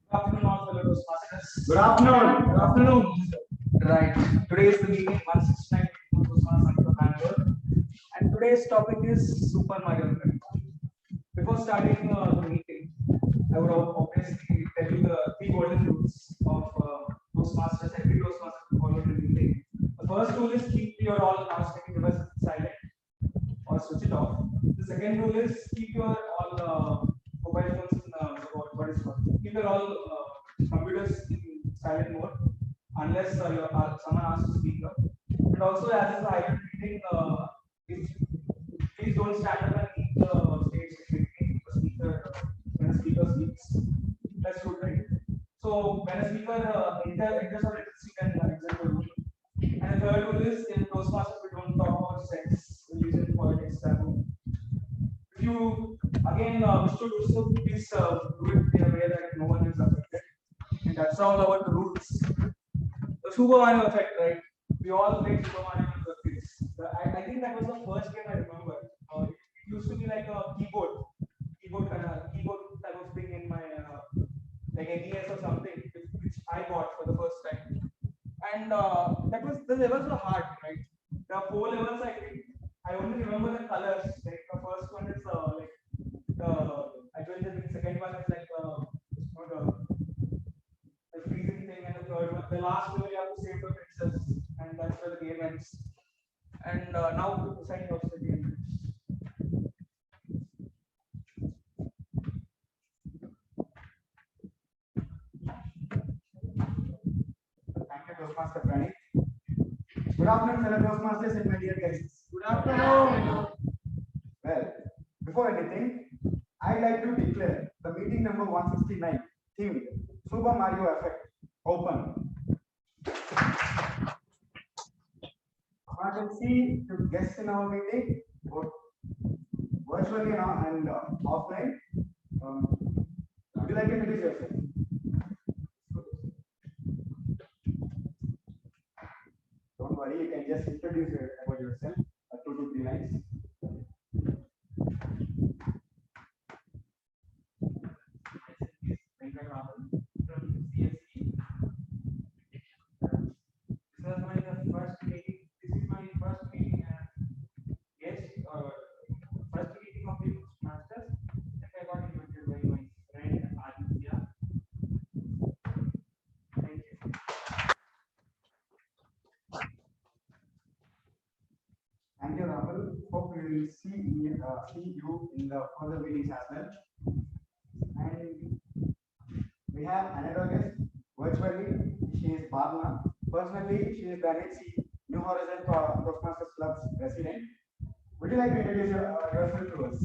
Good afternoon, all fellow Toastmasters. Good afternoon. Good afternoon. Right. Today is the meeting 169 Toastmasters Bangalore, and today's topic is Super Mario Kart. Before starting the meeting, I would obviously tell you the three golden rules of Toastmasters. Every Toastmaster will follow in the meeting. The first rule is keep your all non-speaking devices silent or switch it off. The second rule is keep your all mobile phones in what is called. Keep your all computers in silent mode unless someone asks to speak up. And also, as is the hybrid meeting, if, please don't stand up and leave the stage between the speaker when the speaker speaks. That's good, right? So when a speaker enters or exits, you can exit the room. And the third rule is in Toastmasters, we don't talk about sex, religion, politics, taboo. If you again wish to do so, please do it in a way that no one is affected. And that's all about the rules. The Super Mario effect, right? We all played Super Mario in the kids. I think that was the first game I remember. It used to be like a keyboard type of thing in my like NES or something, which I bought for the first time. And that was the levels were hard, right? There are 4 levels, I think. I only remember the colors. Like the first one is like I told you the second one is like the freezing thing, and the third one, the last one you have to save the princess, and that's where the game ends. And now the signing of the game. Thank you, Toastmaster Praneeth. Good afternoon, fellow Toastmasters and my dear guests. Good afternoon. Well, before anything, I'd like to declare the meeting number 169 themed Super Mario Effect open. I can see the guests in our meeting, both virtually and offline. Would you like to introduce yourself? Don't worry, you can just introduce about yourself. 2 to 3 lines. First meeting of the Masters. I got invited by my friend Aditya. Thank you. Thank you, Rahul. Hope we will see you in the further meetings as well. And we have another guest virtually. She is Bhavna. Personally, she is the NHC New Horizon Toastmasters Club's president. Would you like to introduce yourself to us?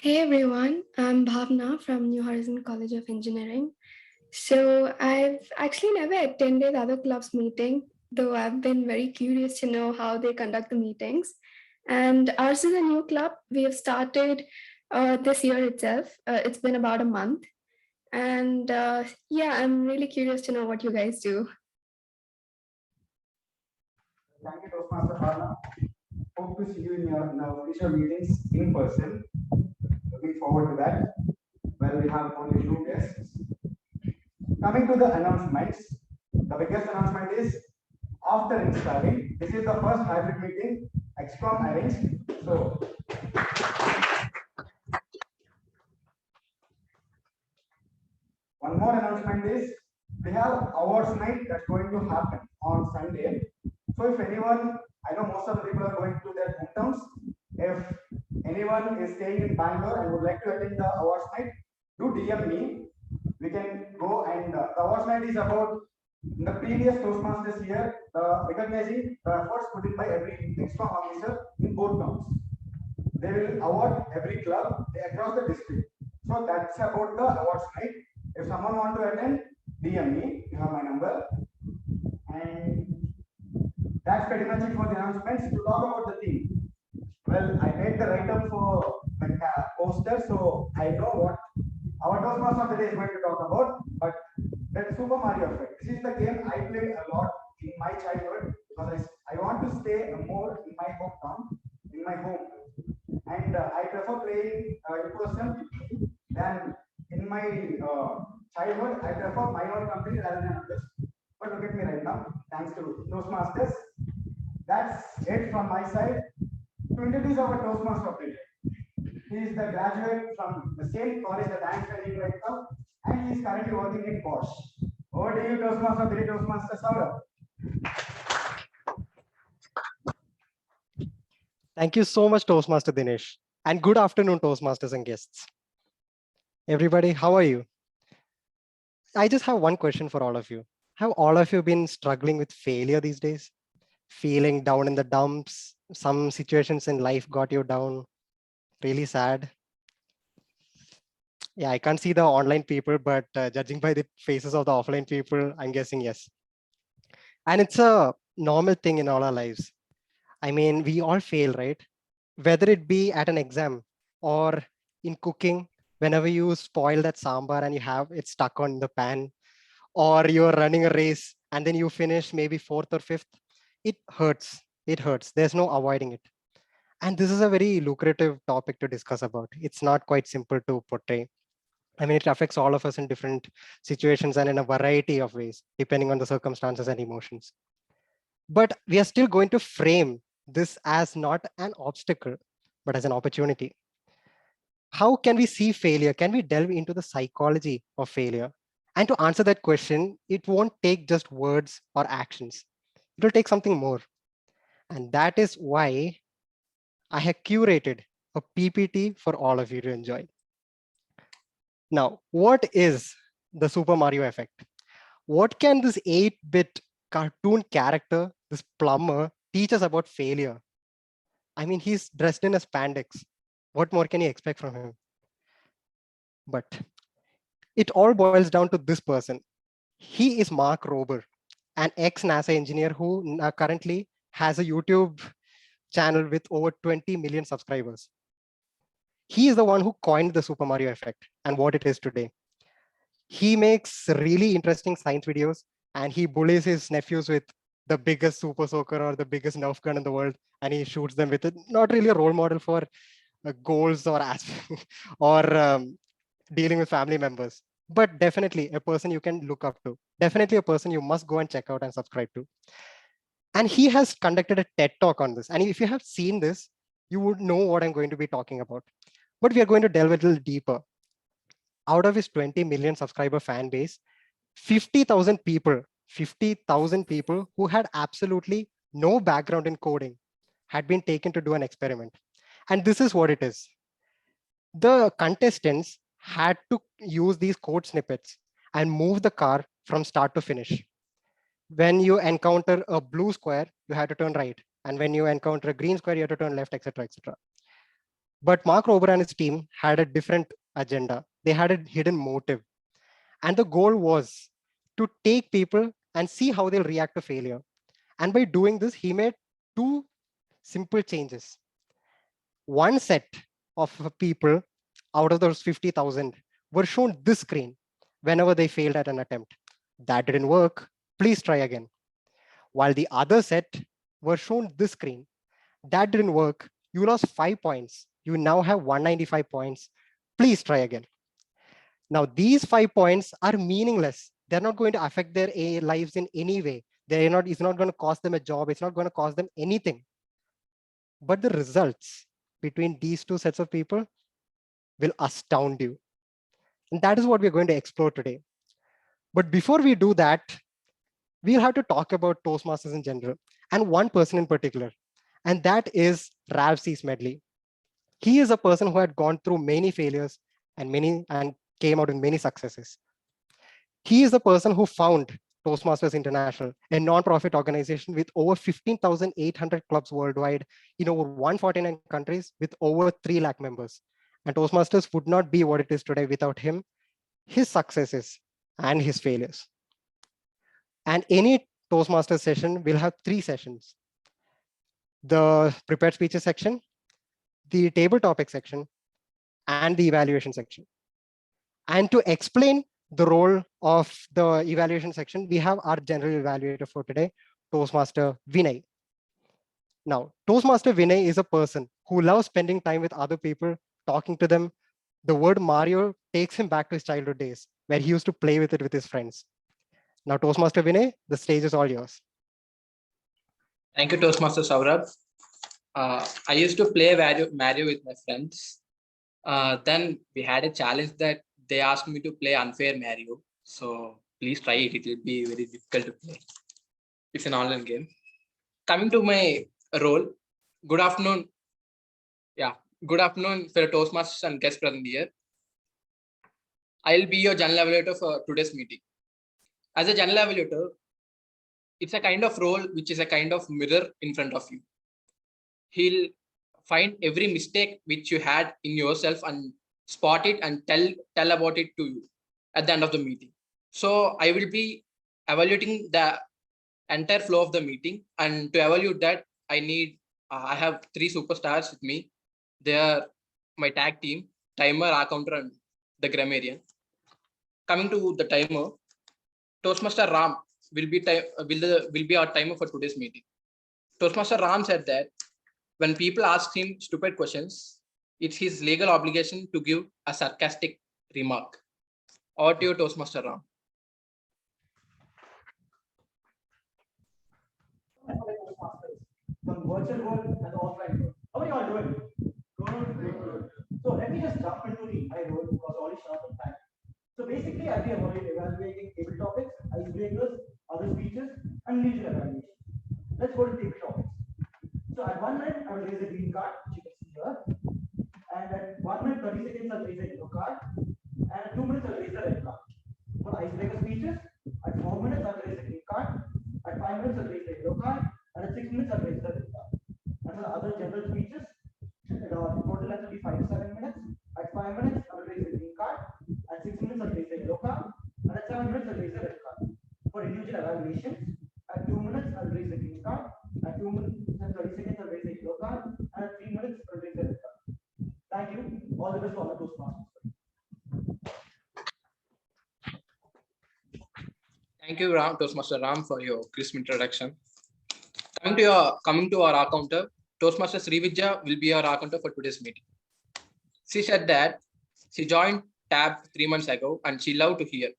Hey everyone, I'm Bhavna from New Horizon College of Engineering. So I've actually never attended other clubs meeting, though I've been very curious to know how they conduct the meetings. And ours is a new club. We have started this year itself. It's been about a month. And yeah, I'm really curious to know what you guys do. Thank you, Toastmaster Bhavna. Hope to see you in our future meetings in person. Looking forward to that. Well, we have only 2 guests. Coming to the announcements, the biggest announcement is after installing, this is the first hybrid meeting XCOM arranged. So, one more announcement is we have awards night that's going to happen on Sunday. So, if anyone, I know most of the people are going to their hometowns. If anyone is staying in Bangalore and would like to attend the awards night, do DM me. We can go, and the awards night is about the previous Toastmasters year, recognizing the efforts put in by every XCOM officer in both towns. They will award every club across the district. So that's about the awards night. If someone want to attend, DM me. You have my number. And that's pretty much it for the announcements. To talk about the theme, well, I made the write-up for the poster, so I know what our Toastmaster of the day is going to talk about. But that Super Mario effect. This is the game I played a lot in my childhood because I want to stay more in my hometown, in my home, and I prefer playing in person I prefer my own company rather than others. But look at me right now, thanks to Toastmasters. That's it from my side. To introduce our Toastmaster of the day. He is the graduate from the same college that I am studying right now, and he is currently working in Bosch. Over to you, Toastmaster of the day, Toastmaster Sourabh. Thank you so much, Toastmaster Dinesh. And good afternoon, Toastmasters and guests. Everybody, how are you? I just have one question for all of you. Have all of you been struggling with failure these days? Feeling down in the dumps? Some situations in life got you down? Really sad? Yeah, I can't see the online people, but judging by the faces of the offline people, I'm guessing yes. And it's a normal thing in all our lives. I mean, we all fail, right? Whether it be at an exam or in cooking, whenever you spoil that sambar and you have it stuck on the pan, or you're running a race and then you finish maybe fourth or fifth, it hurts. It hurts. There's no avoiding it. And this is a very lucrative topic to discuss about. It's not quite simple to portray. I mean, it affects all of us in different situations and in a variety of ways, depending on the circumstances and emotions. But we are still going to frame this as not an obstacle, but as an opportunity. How can we see failure? Can we delve into the psychology of failure? And to answer that question, it won't take just words or actions. It will take something more. And that is why I have curated a PPT for all of you to enjoy. Now, what is the Super Mario effect? What can this 8-bit cartoon character, this plumber, teach us about failure? I mean, he's dressed in a spandex. What more can you expect from him? But it all boils down to this person. He is Mark Rober, an ex-NASA engineer who currently has a YouTube channel with over 20 million subscribers. He is the one who coined the Super Mario effect and what it is today. He makes really interesting science videos and he bullies his nephews with the biggest super soaker or the biggest Nerf gun in the world, and he shoots them with it. Not really a role model for goals or or dealing with family members, but definitely a person you can look up to. Definitely a person you must go and check out and subscribe to. And he has conducted a TED talk on this. And if you have seen this, you would know what I'm going to be talking about. But we are going to delve a little deeper. Out of his 20 million subscriber fan base, 50,000 people who had absolutely no background in coding had been taken to do an experiment. And this is what it is. The contestants had to use these code snippets and move the car from start to finish. When you encounter a blue square, you have to turn right. And when you encounter a green square, you have to turn left, etc., etc. But Mark Rober and his team had a different agenda. They had a hidden motive. And the goal was to take people and see how they'll react to failure. And by doing this, he made two simple changes. One set of people out of those 50,000 were shown this screen whenever they failed at an attempt. That didn't work. Please try again. While the other set were shown this screen. That didn't work. You lost 5 points. You now have 195 points. Please try again. Now, these 5 points are meaningless. They're not going to affect their lives in any way. It's not going to cost them a job. It's not going to cost them anything. But the results between these two sets of people will astound you. And that is what we're going to explore today. But before we do that, we'll have to talk about Toastmasters in general and one person in particular, and that is Ralph C. Smedley. He is a person who had gone through many failures and came out with many successes. He is the person who found Toastmasters International, a non-profit organization with over 15,800 clubs worldwide in over 149 countries with over 3 lakh members. And Toastmasters would not be what it is today without him, his successes, and his failures. And any Toastmasters session will have 3 sessions. The prepared speeches section, the table topic section, and the evaluation section. And to explain the role of the evaluation section, we have our general evaluator for today, Toastmaster Vinay. Now, Toastmaster Vinay is a person who loves spending time with other people, talking to them. The word Mario takes him back to his childhood days. where he used to play with it with his friends. Now, Toastmaster Vinay, the stage is all yours. Thank you, Toastmaster Sourabh. I used to play Mario with my friends. Then we had a challenge that they asked me to play unfair Mario. So please try it. It will be very difficult to play. It's an online game. Coming to my role, good afternoon. Yeah, good afternoon, fellow Toastmasters and guests present here. I'll be your general evaluator for today's meeting. As a general evaluator, it's a kind of role which is a kind of mirror in front of you. He'll find every mistake which you had in yourself and spot it and tell about it to you at the end of the meeting. So I will be evaluating the entire flow of the meeting, and to evaluate that, I have 3 superstars with me. They are my tag team, timer, R-counter, and the Grammarian. Coming to the timer, Toastmaster Ram will be our timer for today's meeting. Toastmaster Ram said that when people ask him stupid questions, it's his legal obligation to give a sarcastic remark. Over to you, Toastmaster Ram. From virtual world and offline world. How are you all doing? Good. So let me just jump into my role because all is short of time. So basically, I'll be evaluating table topics, icebreakers, other speeches, and individual evaluation. Let's go to table topics. So at 1 minute, I will raise a green card, which you can see here. And at 1 minute 30 seconds, I'll raise a yellow card. And at 2 minutes, I'll raise a red card. For icebreaker speeches, at 4 minutes, I'll raise a green card. At 5 minutes, I'll raise a yellow card. And at 6 minutes, I'll raise the red card. And for the other general speeches, the total length will be 5 to 7 minutes. At 5 minutes, I will raise a green card. At 6 minutes, I'll raise a yellow card. And at 7 minutes, I'll raise a red card. For individual evaluations, at 2 minutes, I'll raise a green card. At 2 minutes and 30 seconds, I'll raise a yellow card. And at 3 minutes, I'll raise a red card. Thank you. All the best for all the Toastmasters. Thank you, Toastmaster Ram, for your crisp introduction. Coming to our R-counter, Toastmaster Srividya will be our R-counter for today's meeting. She said that she joined TAB 3 months ago and she loved it here.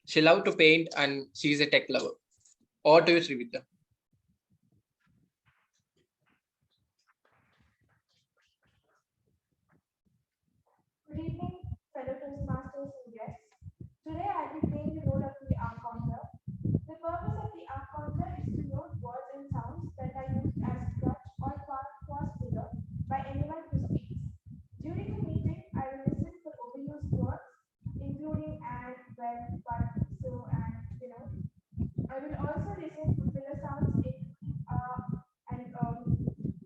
She loved to paint and she is a tech lover. Over to you, Srividya. Good evening, fellow Toastmasters and guests. Today I'll be playing the role of the R-counter. The purpose of the R-counter is to note words and sounds that are used as clutch or pause filler by anyone who speaks. During the meeting, I will listen for overused words, including and, well, but, so, and, you know. I will also listen for filler sounds and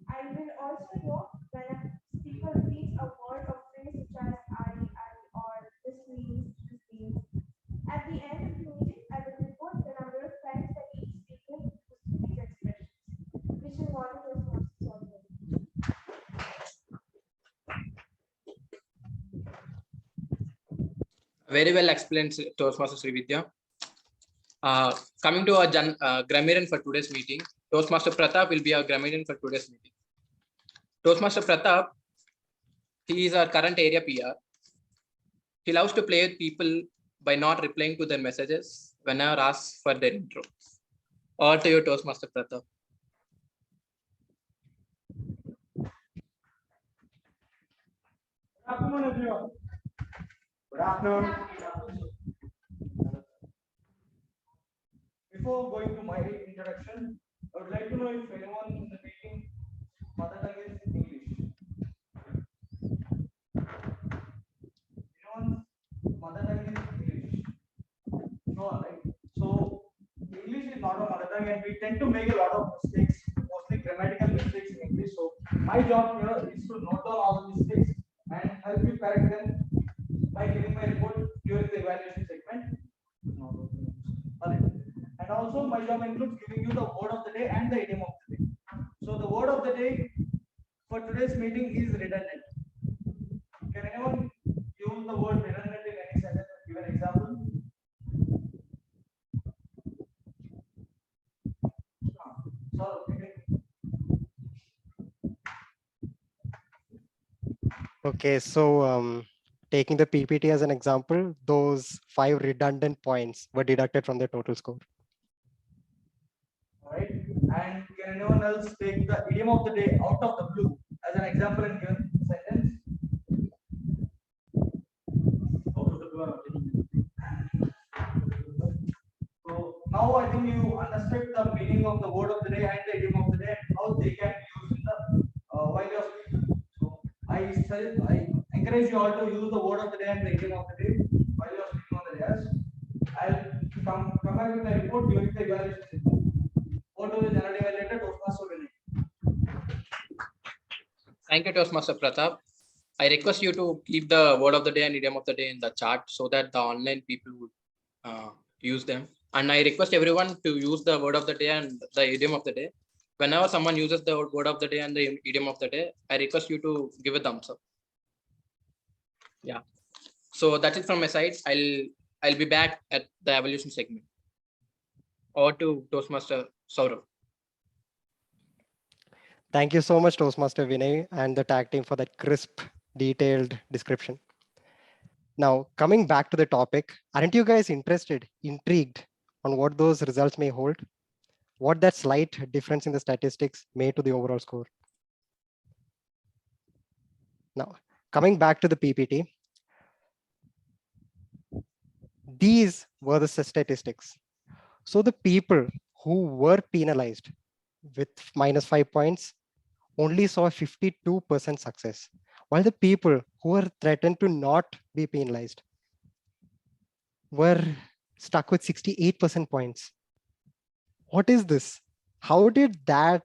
I will also know when a speaker repeats a word or phrase such as I, or this means. At the end of the meeting, I will report the number of times that each speaker used these expressions. Wishing all of those words already. Very well explained, Toastmaster Srividya. Coming to our Grammarian for today's meeting, Toastmaster Pratap will be our Grammarian for today's meeting. Toastmaster Pratap, he is our current area PR. He loves to play with people by not replying to their messages whenever asked for their intro. Over to you, Toastmaster Pratap. Good afternoon, everyone. Good afternoon. Before going to my introduction, I would like to know if anyone in the meeting mother tongue is English. Anyone's mother tongue is English? No, right? So English is not our mother tongue, and we tend to make a lot of mistakes, mostly grammatical mistakes in English. So my job here is to note down all the mistakes and help you correct them by giving my report during the evaluation segment. And also my job includes giving you the word of the day and the idiom of the day. So the word of the day for today's meeting is redundant. Can anyone use the word redundant in any sentence? Give an example. Okay, so Taking the PPT as an example, those 5 redundant points were deducted from their total score. All right. And can anyone else take the idiom of the day out of the blue as an example and give a sentence? Out of the blue, I'm taking it. So now I think you understood the meaning of the word of the day and the idiom of the day and how they can be used in the while you're speaking. So I encourage you all to use the word of the day and the idiom of the day while you're speaking on the dais. I'll come back with the report during the evaluation session. Over to the Janani Evaluator, Toastmaster Vinay. Thank you, Toastmaster Pratap. I request you to keep the word of the day and idiom of the day in the chat so that the online people would use them. And I request everyone to use the word of the day and the idiom of the day. Whenever someone uses the word of the day and the idiom of the day, I request you to give a thumbs up. Yeah. So that's it from my side. I'll be back at the evolution segment. Over to Toastmaster Sourabh. Thank you so much, Toastmaster Vinay and the tag team for that crisp, detailed description. Now, coming back to the topic, aren't you guys intrigued on what those results may hold? What that slight difference in the statistics made to the overall score? Now, coming back to the PPT, these were the statistics. So the people who were penalized with -5 points only saw 52% success, while the people who were threatened to not be penalized were stuck with 68% points. What is this? How did that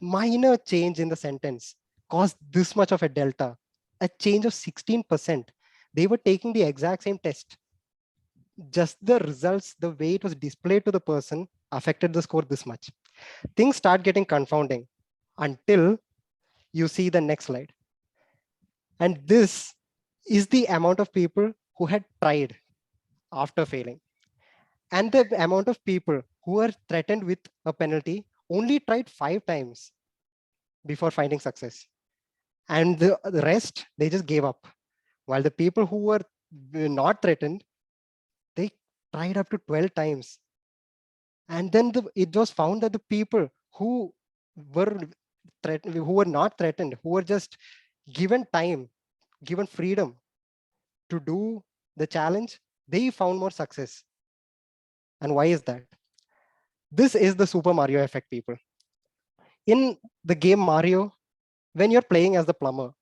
minor change in the sentence cause this much of a delta? A change of 16%. They were taking the exact same test. Just the results, the way it was displayed to the person affected the score this much. Things start getting confounding until you see the next slide. And this is the amount of people who had tried after failing. And the amount of people who were threatened with a penalty only tried 5 times before finding success. And the rest, they just gave up. While the people who were not threatened, they tried up to 12 times. And then it was found that the people who were threatened, who were not threatened, who were just given time, given freedom to do the challenge, they found more success. And why is that? This is the Super Mario effect, people. In the game Mario, when you're playing as the plumber,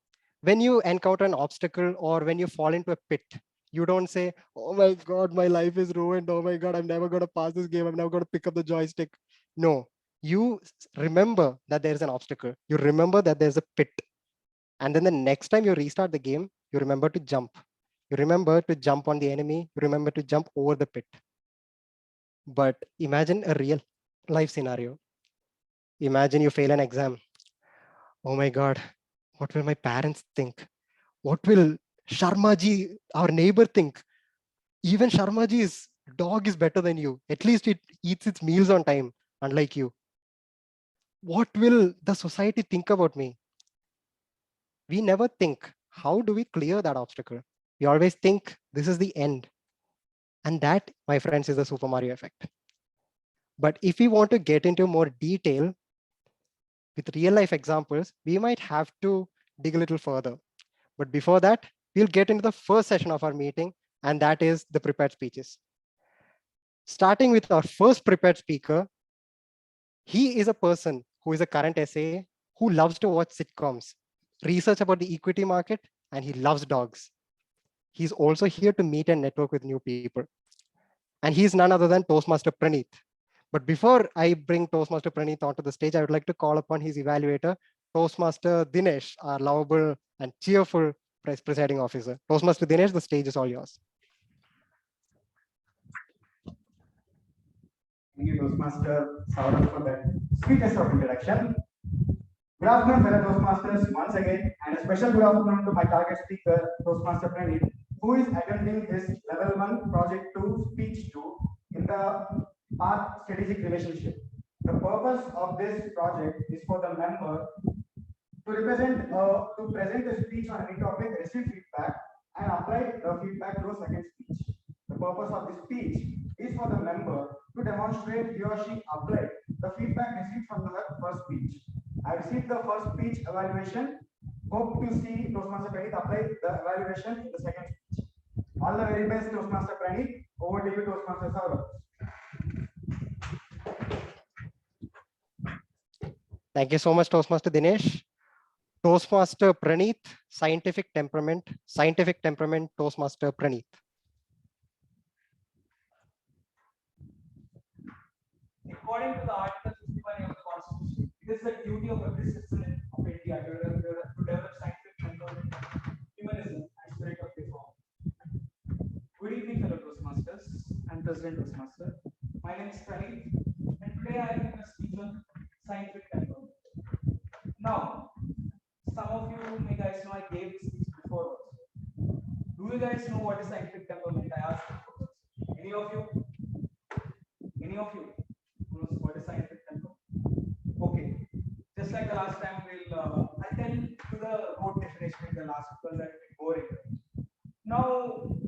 when you encounter an obstacle or when you fall into a pit, you don't say, oh my God, my life is ruined. Oh my God, I'm never going to pass this game. I'm never going to pick up the joystick. No, you remember that there's an obstacle. You remember that there's a pit. And then the next time you restart the game, you remember to jump. You remember to jump on the enemy. You remember to jump over the pit. But imagine a real life scenario. Imagine you fail an exam. Oh my God, what will my parents think? What will Sharmaji, our neighbor, think? Even Sharmaji's dog is better than you. At least it eats its meals on time, unlike you. What will the society think about me? We never think, how do we clear that obstacle? We always think this is the end. And that, my friends, is the Super Mario effect. But if we want to get into more detail with real life examples, we might have to dig a little further. But before that, we'll get into the first session of our meeting, and that is the prepared speeches. Starting with our first prepared speaker, he is a person who is a current essay, who loves to watch sitcoms, research about the equity market, and he loves dogs. He's also here to meet and network with new people. And he's none other than Toastmaster Praneeth. But before I bring Toastmaster Praneeth onto the stage, I would like to call upon his evaluator, Toastmaster Dinesh, our lovable and cheerful presiding officer. Toastmaster Dinesh, the stage is all yours. Thank you, Toastmaster Sourabh, for that sweetest of introduction. Good afternoon, fellow Toastmasters, once again, and a special good afternoon to my target speaker, Toastmaster Praneeth, who is attending his level 1 project 2 speech 2 in the path strategic relationship. The purpose of this project is for the member to present a speech on any topic, receive feedback, and apply the feedback to a second speech. The purpose of this speech is for the member to demonstrate he or she applied the feedback received from the first speech. I received the first speech evaluation. Hope to see Toastmaster Praneeth apply the evaluation in the second speech. All the very best, Toastmaster Praneeth. Over to you, Toastmaster Sourabh. Thank you so much, Toastmaster Dinesh. Toastmaster Praneeth, scientific temperament, Toastmaster Praneeth. According to the Article 51 of the Constitution, it is the duty of every citizen of India to develop scientific commitment, humanism, and spirit of reform. Good evening, fellow Toastmasters. I'm President Toastmaster. My name is Praneeth, and today I am going to speak on scientific temperament. Now, some of you may guys know I gave this speech before also. Do you guys know what is scientific temperament? I asked before. Any of you? Any of you knows what is scientific temperament? Okay. Just like the last time, I'll tell you the rote definition in the last because that will be boring. Now,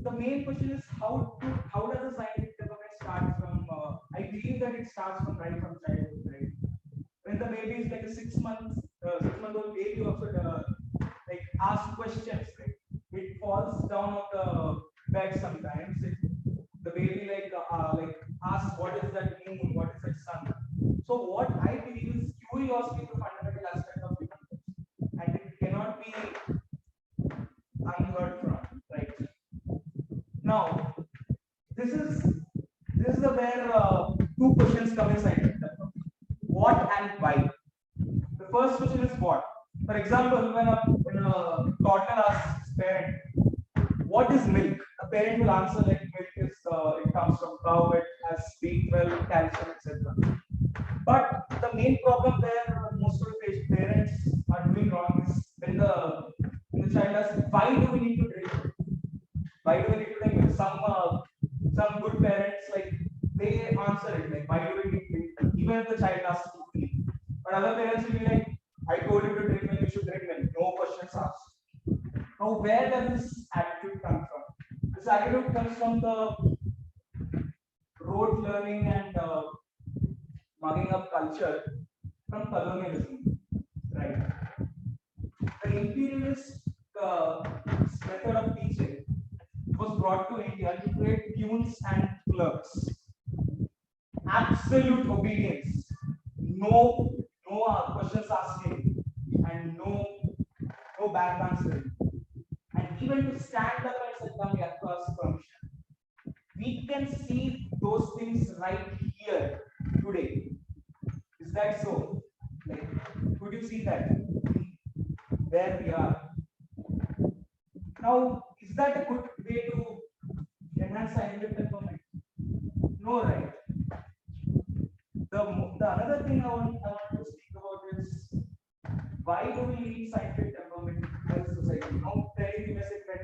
the main question is how does the scientific temperament start from? I believe that it starts from right from childhood, right? When the baby is like a 6 months, 6-month-old baby also like asks questions, right? It falls down on the bed sometimes. The baby like asks what is that moon, what is that sun. So what I believe is curiosity is the fundamental aspect of human life, and it cannot be unheard from, right? Now, this is the where two questions come in scientific temperament. What and why? The first question is what. For example, when a toddler asks his parent, "What is milk?" A parent will answer like milk is it comes from cow, it has B12, calcium, etc. But the main problem there, most of the parents are doing wrong is when the child asks, "Why do we need to drink milk? Why do we need to drink milk?" Some good parents like they answer it like, "Why do we need to drink milk?" Even if the child asks to drink. But other parents will be like, "I told you to drink milk, you should drink milk. No questions asked." Now, where does this attitude come from? This attitude comes from the rote learning and mugging up culture from colonialism, right? The imperialist method of teaching was brought to India to create peons and clerks. Absolute obedience, no questions asking, and no back answering, and even to stand up and say, "Come here to ask permission." We can see those things right here today. Is that so? Like, could you see that where we are now? Is that a good way to enhance scientific temperament? No, right? The another thing I want to speak about is why do we need scientific temperament as a society? Now, very message when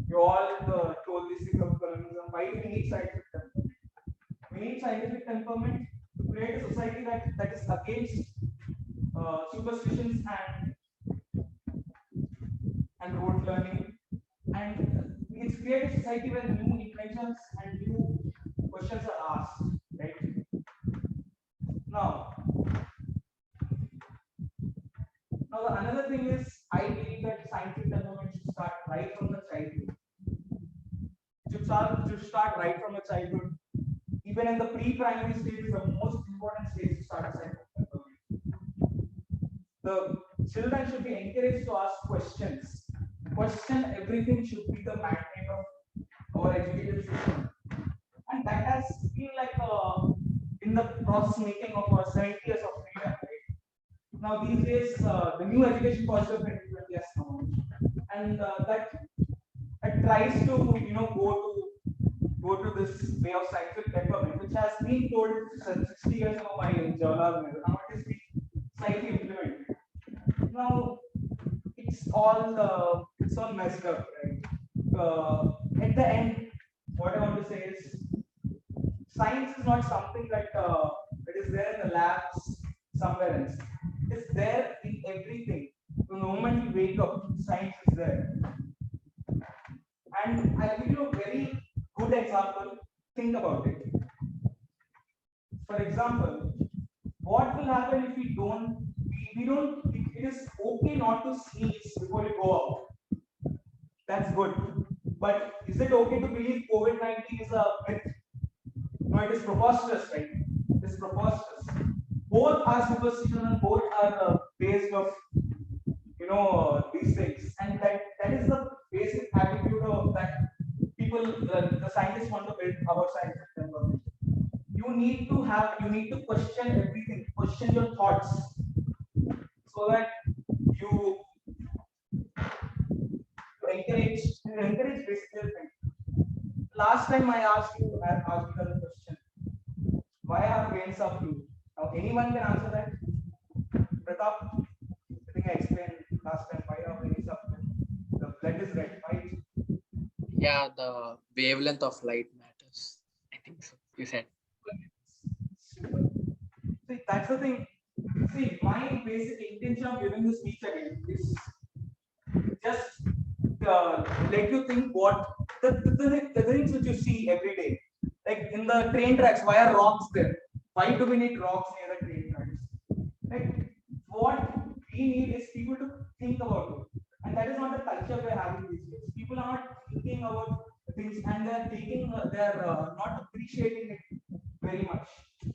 you all told this thing of colonialism. Why do we need scientific temperament? We need scientific temperament to create a society that is against superstitions and rote learning, and it's create a society where new inventions and new questions are asked, right? Now another thing is, I believe that scientific temperament should start right from the childhood. Should start right from the childhood. Even in the pre-primary stage is the most important stage to start scientific temperament. The children should be encouraged to ask questions. Question everything should be the mandate of our education system, and that has been like in the process making of 70 years of freedom. Right? Now these days, the new education policy of 2020 has come out, and that tries to go to this way of scientific temperament, which has been told 60 years ago by Jawaharlal Nehru. Now it is being slightly implemented. Now it's all messed up, right? At the end, what I want to say is, science is not something that it is there in the labs somewhere else. It's there in everything. The moment you wake up, science is there. And I'll give you a very good example. Think about it. For example, what will happen if we don't, it is okay not to sneeze before you go out. That's good. But is it okay to believe COVID-19 is a myth? No, it is preposterous, right? It is preposterous. Both are superstition and both are based of these things, and that is the basic attitude of that people, the scientists want to build our scientific environment. You need to question everything, question your thoughts, so that you encourage basically thinking. Last time I asked you a question. Why are veins are blue? Now anyone can answer that. Pratap, I think I explained last time why are veins are blue. The blood is red, right? Yeah, the wavelength of light matters. I think so. You said. See, that's the thing. See, my basic intention of giving this speech again is just let you think what the things which you see every day. Like in the train tracks, why are rocks there? Why do we need rocks near the train tracks? Like what we need is people to think about it. And that is not the culture we're having these days. People are not thinking about things, and they're not appreciating it very much.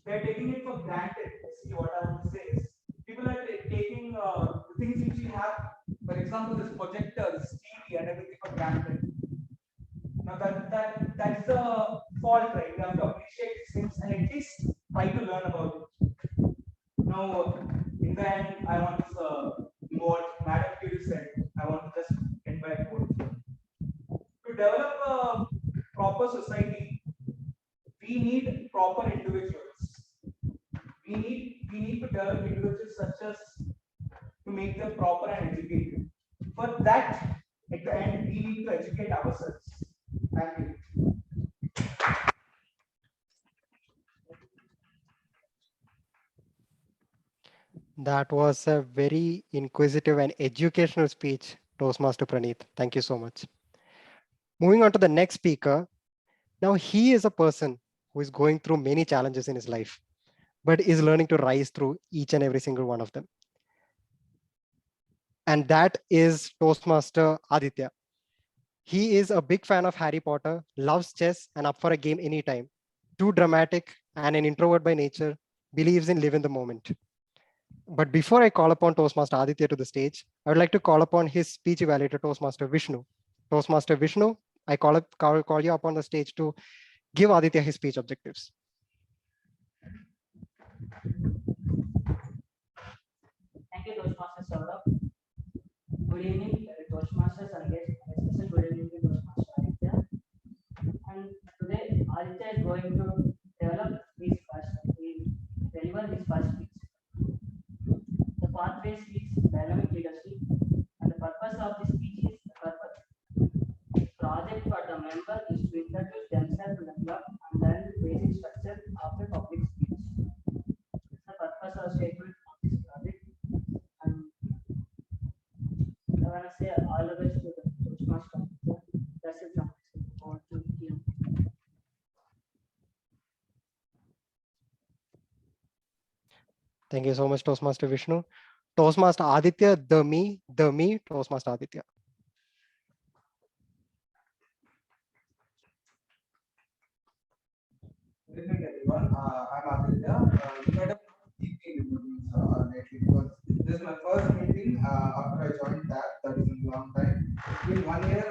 They're taking it for granted. See what I want to say is people are taking the things which we have, for example, this projector, this TV, and everything for granted. Now that's the fault, right? We have to appreciate these things and at least try to learn about it. Now, in the end, I want to what Madam Curie said. I want to just end by a quote. To develop a proper society, we need proper individuals. We need to develop individuals such as to make them proper and educated. For that, at the end, we need to educate ourselves. Thank you. That was a very inquisitive and educational speech, Toastmaster Praneeth. Thank you so much. Moving on to the next speaker. Now, he is a person who is going through many challenges in his life, but is learning to rise through each and every single one of them. And that is Toastmaster Aditya. He is a big fan of Harry Potter, loves chess, and up for a game anytime. Too dramatic and an introvert by nature, believes in live in the moment. But before I call upon Toastmaster Aditya to the stage, I would like to call upon his speech evaluator, Toastmaster Vishnu. Toastmaster Vishnu, I call you up on the stage to give Aditya his speech objectives. Thank you, Toastmaster Sourabh. Good evening, Toastmasters and guests. Especially good evening to Toastmaster Aditya. And today, Aditya is going to deliver his first speech. The pathway speaks dynamic leadership, and the purpose of this speech is the project for the member is to introduce themselves to the club and learn the basic structure of a public speech. That's the purpose or statement of this project. And I want to say all the best to the Toastmaster. That's it from myself. Over to you. Thank you so much, Toastmaster Vishnu. Toastmaster Aditya, the me, Toastmaster Aditya. Good evening, everyone. I'm Aditya. You might have lately because this is my first meeting after I joined TAP. That is a long time. It's been 1 year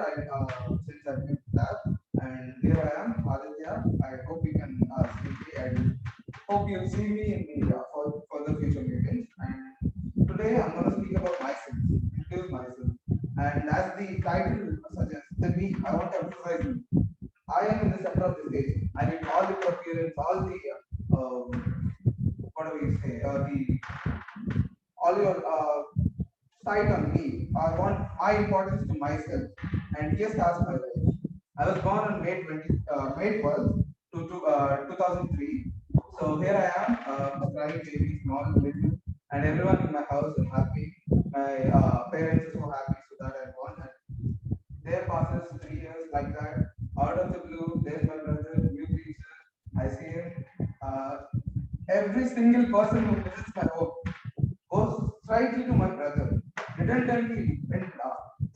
since I've been TAP, and here I am, Aditya. I hope you can see me. I hope you'll see me in the for the future meetings. And today I'm going to speak about myself, introduce myself. And as the title suggests, I want to emphasize me. I am in the center of the stage. I need all the appearance, all the what do we say? All your sight on me. I want my importance to myself. And here starts my life. I was born on May 12th, 2003. So here I am, a crying baby, small, little, and everyone in my house is happy. My parents are so happy so that I born. And there passes 3 years like person who visits my home goes straight to my brother. Didn't tell me when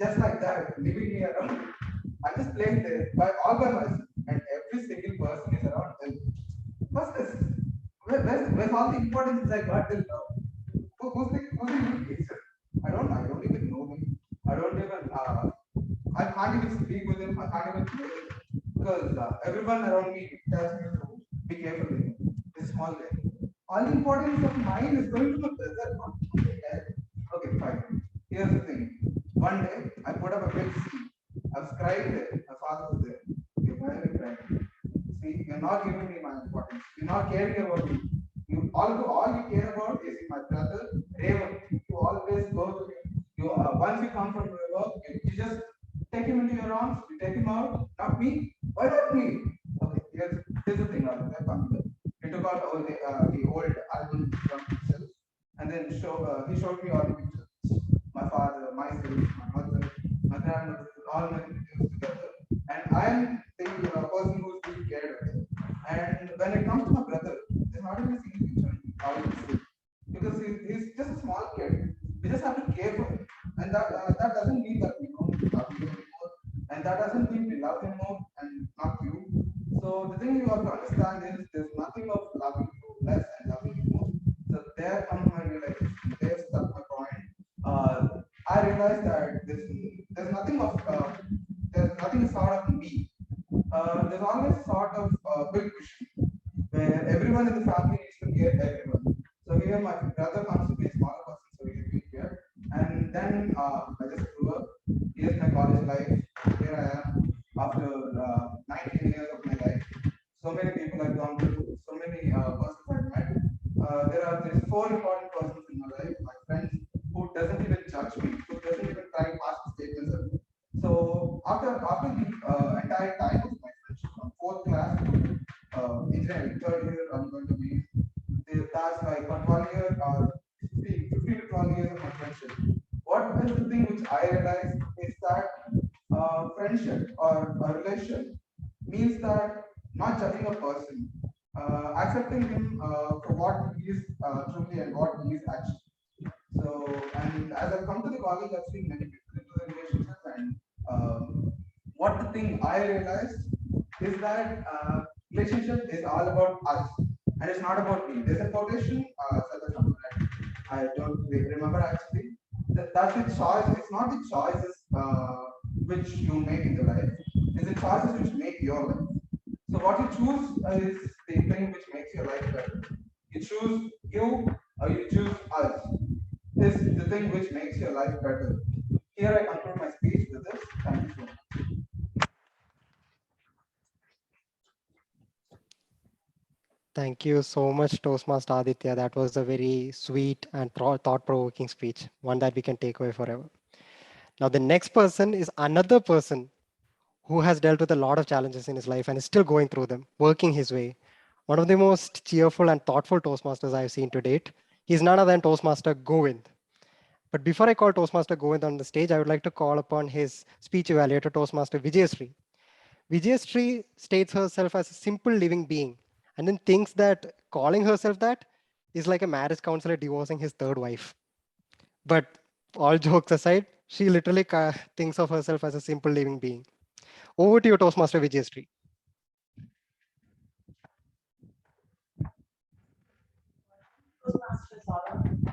just like that, leaving me around. I'm just playing there all by myself, and every single person is around them. What's this? Where's all the importance I got till now? Who's the new teacher? I don't even know him. I don't even I can't even speak with him. I can't even play with him because everyone around me tells me to be careful with him. This small guy. All the importance of mine is going to my brother, not to my dad. Okay, fine. Here's the thing. One day I put up a big C. I was crying there. My father was there. Okay, why are you crying? See, you're not giving me my importance. You're not caring about me. All you care about is my brother Raven. You always go to him. You once you come from your work, you just take him into your arms. You take him out. Not me. Why not me? Okay, here's the thing. He took out the old album from himself, and then he showed me all the pictures. My father, myself, my mother, my grandmother, all my relatives together, and I'm the person who's being cared of. And when it comes to my brother, there's not even a single picture how he's because he's just a small kid. We just have to care for him, and that doesn't mean that we don't love him anymore, and that doesn't mean we love him more and not you. So the thing you have to understand is there's nothing of loving you less and loving you more. So there comes my realization. There stuck my point. I realized that there's nothing of there's nothing sort of me. There's always sort of big vision where everyone in the family needs to care everyone. So here my brother comes to be a smaller person, so he will be here. And then I just grew up. Here's my college life. Here I am after 19 years of my life. So many people I've gone through, so many persons I've met. There's four important persons in my life. My friends who doesn't even judge me, who doesn't even try to pass statements at me. So after the entire time of my friendship from fourth class to engineering third year, I'm going to be that's like 1 year or 50 to 12 years of my friendship. What is the thing which I realized is that friendship or a relation means that not judging a person, accepting him for what he is truly and what he is actually. So, and as I've come to the college, I've seen many people into the relationships, and what the thing I realized is that relationship is all about us, and it's not about me. There's a quotation, I don't remember actually. That's the choice. It's not the choices which you make in the life. It's the choices which make your life. So what you choose is the thing which makes your life better. You choose you or you choose us. Is the thing which makes your life better. Here I conclude my speech with this. Thank you so much. Thank you so much, Toastmaster Aditya. That was a very sweet and thought-provoking speech, one that we can take away forever. Now, the next person is another person who has dealt with a lot of challenges in his life and is still going through them, working his way. One of the most cheerful and thoughtful Toastmasters I've seen to date. He's none other than Toastmaster Govind. But before I call Toastmaster Govind on the stage, I would like to call upon his speech evaluator, Toastmaster Vijaya Sree. Vijaya Sree states herself as a simple living being and then thinks that calling herself that is like a marriage counselor divorcing his third wife. But all jokes aside, she literally thinks of herself as a simple living being. Over to you, Toastmaster Vijaya Sree. Toastmasters Sourabh, and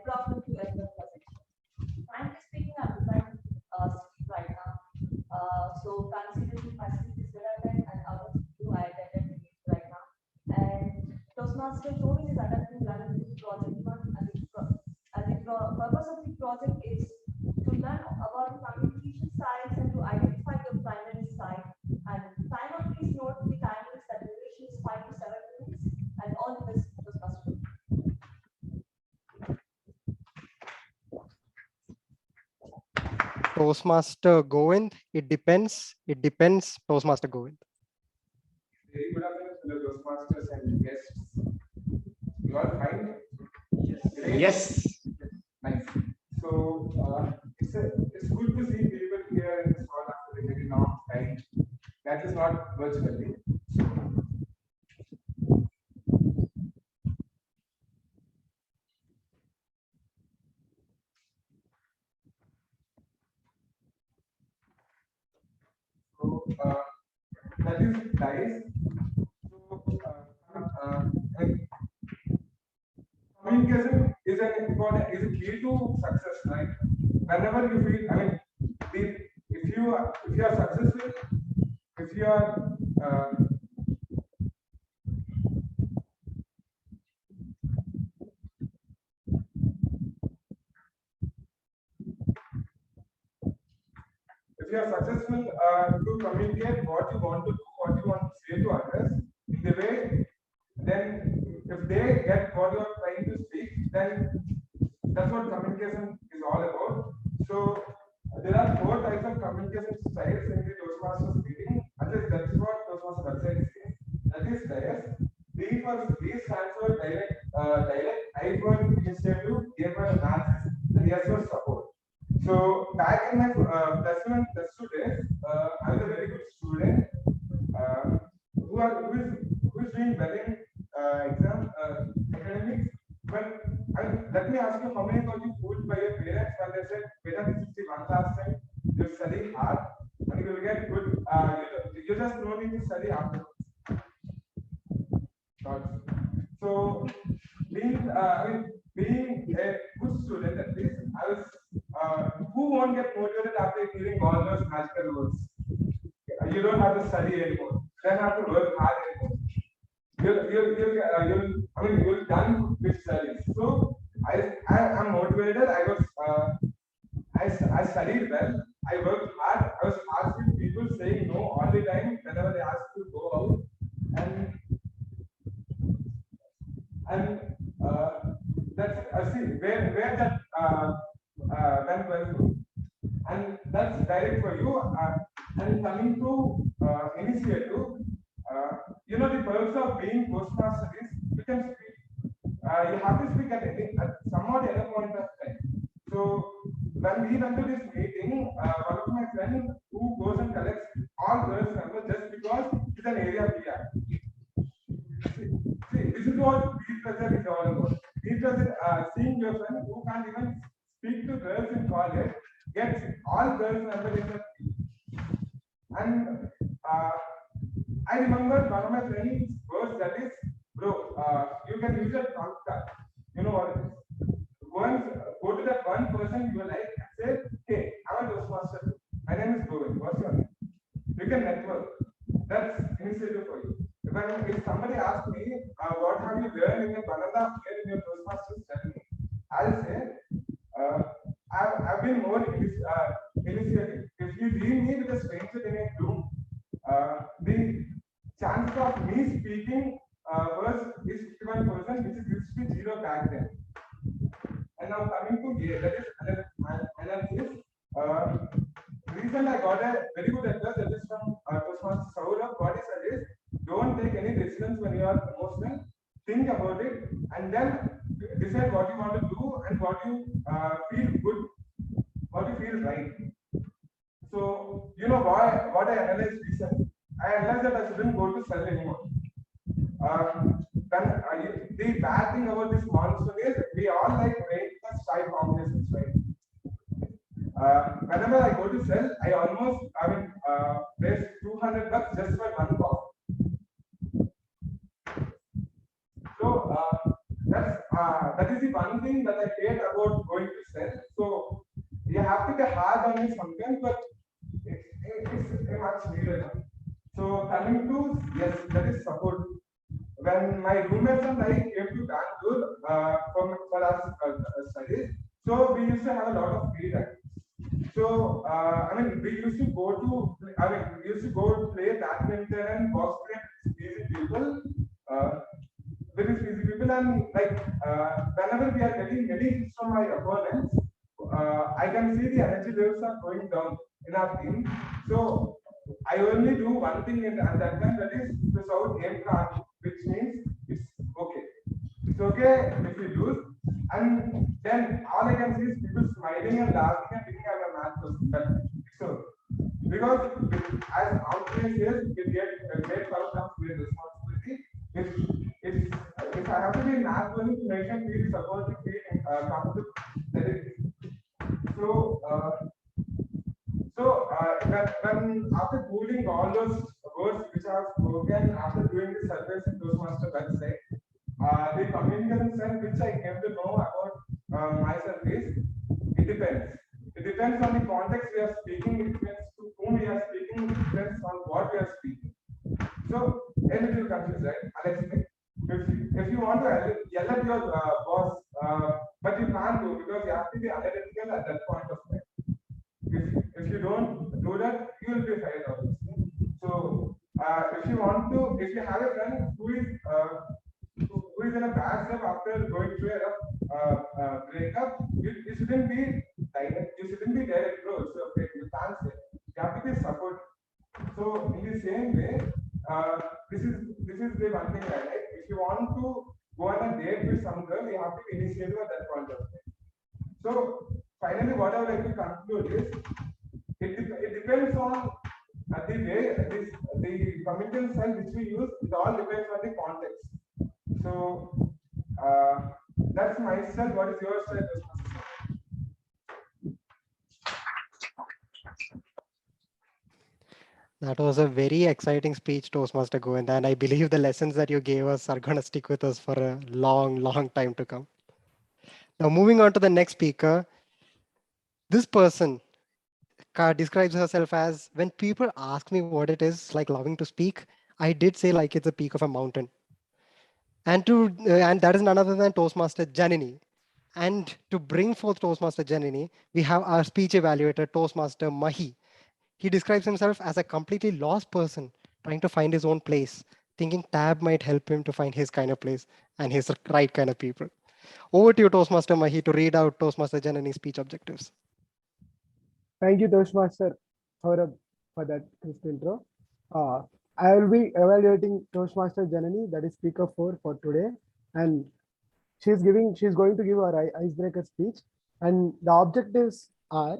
welcome to everyone present. Frankly speaking, I'm preparing right now. So considering my sleep is relevant and others who I attended right now. And Toastmaster Govind is attending level 2 project 1, and the purpose of the project is to learn about the communication styles and to identify your primary style. And timer, please note the timer is that duration is 5 to 7 minutes. And all the best, Toastmaster. Toastmaster Govind, it depends. It depends, Toastmaster Govind. Very good afternoon, fellow Toastmasters and guests. You all fine? Yes. Nice. So it's good to see people here in this hall after a very long time. That is not virtually. that is dice. So like, communication is a key to success, right? Whenever you feel, I mean, if you are successful, if you are if you are successful to communicate what you want to do, what you want to say to others in the way, then if they get what you are trying to speak, then that's what communication is all about. So there are 4 types of communication styles in the Toastmasters meeting. At least that's what Toastmasters website is saying. That is styles. D stands for dialect, I for initiative, A for analysis, and S for support. So back in my +1 and +2 days, I was a very good student who is doing well in exam academics. But let me ask you, how many got you fooled by your parents when they said, "Beta, this is the one last time you study hard and you will get good. You just don't need to study afterwards." So being a good student, at least I was. Who won't get motivated after hearing all those magical words? You don't have to study anymore. You don't have to work hard anymore. You're done with studies. So I'm motivated. I studied well. I worked hard. I was asked with people saying no all the time whenever they asked to go out, and that's see where that went well to. And that's direct for you. And coming to initiative, the perks of being Toastmaster is you can speak. You have to speak at somewhat other point of time. So when we went to this meeting, one of my friends who goes and collects all girls' numbers just because it's an area we are. See, this is what peer pressure is all about. Peer pressure, seeing your friend who can't even speak to girls in college, gets all girls numbers in the. And I remember one of my friends' words, that is, bro, you can use a trump card. You know what it is. Once go to that one person you like and say, "Hey, I'm a Toastmaster. My name is Govind. What's your name?" You can network. That's initiative for you. If somebody asks me, what have you learned in your Banana here in your Toastmasters journey, I'll say, I've been more initiative. If you leave me with a stranger in a room, the chance of me speaking first is 51%, which used to be 0 back then. And now coming to that is analysis. Reason I got a very good advice, that is from Toastmasters Sourabh. What he said is, don't take any decisions when you are emotional. Think about it and then decide what you want to do and what you feel good, what you feel right. So what I analyzed recently, I analyzed that I shouldn't go to cell anymore. The bad thing about this monsoon is we all like rain plus 5 combinations, right? Whenever I go to sell, I almost waste $200 just for one coffee. So that is the one thing that I hate about going to sell. So you have to be hard on it sometimes, but it's much needed. So coming to, yes, that is support. When my roommates and I came to Bangalore for our studies, so we used to have a lot of free time. So we used to go play badminton and box with easy people, very easy people, and whenever we are getting many hits from my opponents, I can see the energy levels are going down in our team. So I only do one thing at that time, that is to shout aim card, which means it's okay. It's okay if you lose. And then all I can see is people smiling and laughing and thinking I'm a math person. So, because as Anthony says, we get a great comes with responsibility. If I have to be math person to make them feel supported, feel comfortable, then it is. So when after Googling all those words which I have spoken after doing the surveys in Toastmaster website, the communication style which I came to know about myself is it depends. It depends on the context we are speaking, it depends to whom we are speaking, it depends on what we are speaking. So, a little confused, right? I'll explain. If you want to yell at your boss, but you can't do because you have to be analytical at that point of time. If you don't do that, you will be fired obviously. So if you have a friend who is in a bad step after going through a breakup, you shouldn't be direct. You shouldn't be direct, bro. So okay, you can't say. You have to be support. So in the same way, this is the one thing I like. If you want to go on a date with some girl, you have to be initiative at that point of time. So finally, what I would like to conclude is it depends on the way the communication style which we use. It all depends on the context. So that's my style. What is your style? That was a very exciting speech, Toastmaster Govind, and I believe the lessons that you gave us are going to stick with us for a long, long time to come. Now, moving on to the next speaker, this person describes herself as, when people ask me what it is like loving to speak, I did say like it's a peak of a mountain. And that is none other than Toastmaster Janani. And to bring forth Toastmaster Janani, we have our speech evaluator, Toastmaster Mahi. He describes himself as a completely lost person trying to find his own place, thinking tab might help him to find his kind of place and his right kind of people. Over to you, Toastmaster Mahi, to read out Toastmaster Janani's speech objectives. Thank you, Toastmaster Sourabh, for that crisp intro. I will be evaluating Toastmaster Janani, that is speaker 4 for today, and she's going to give our icebreaker speech. And the objectives are,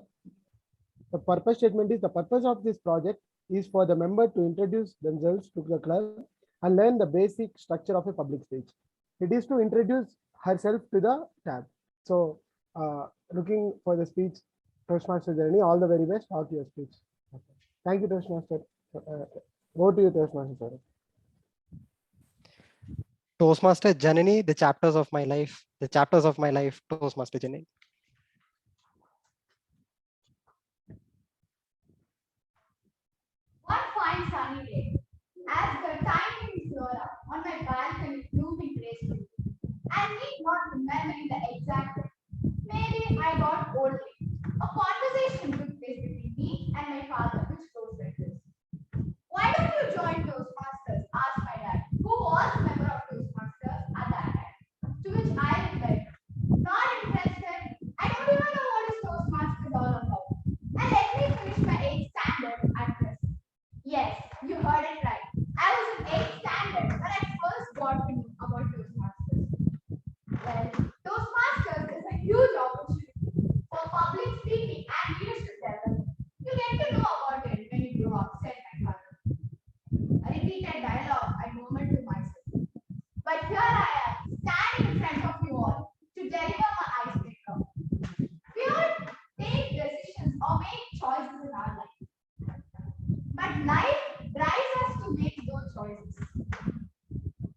the purpose statement is, the purpose of this project is for the member to introduce themselves to the club and learn the basic structure of a public speech. It is to introduce herself to the tab. So looking for the speech, Toastmaster Janani, all the very best. Talk to your speech. Thank you, Toastmaster. Over to you, Toastmaster. Toastmaster Janani, the chapters of my life, Toastmaster Janani. One fine sunny day, as the tiny flora on my balcony blooming gracefully, I need not remembering the exact day. Maybe I got old late. A conversation took place between me and my father, which goes like this. Why don't you join Toastmasters? Asked my dad, who was a member of Toastmasters at that time. To which I replied, not interested. I don't even know what is Toastmasters all about. And let me finish my 8th standard at present. Yes, you heard it right. I was in 8th standard when I first got to know about Toastmasters. Well, Toastmasters is a huge opportunity for public speaking and leadership development. You get to know about it when you grow up, said my father. A repeated dialogue, I murmured to myself. But here I am, standing in front of you all to deliver my icebreaker. We all take decisions or make choices in our life. But life drives us to make those choices.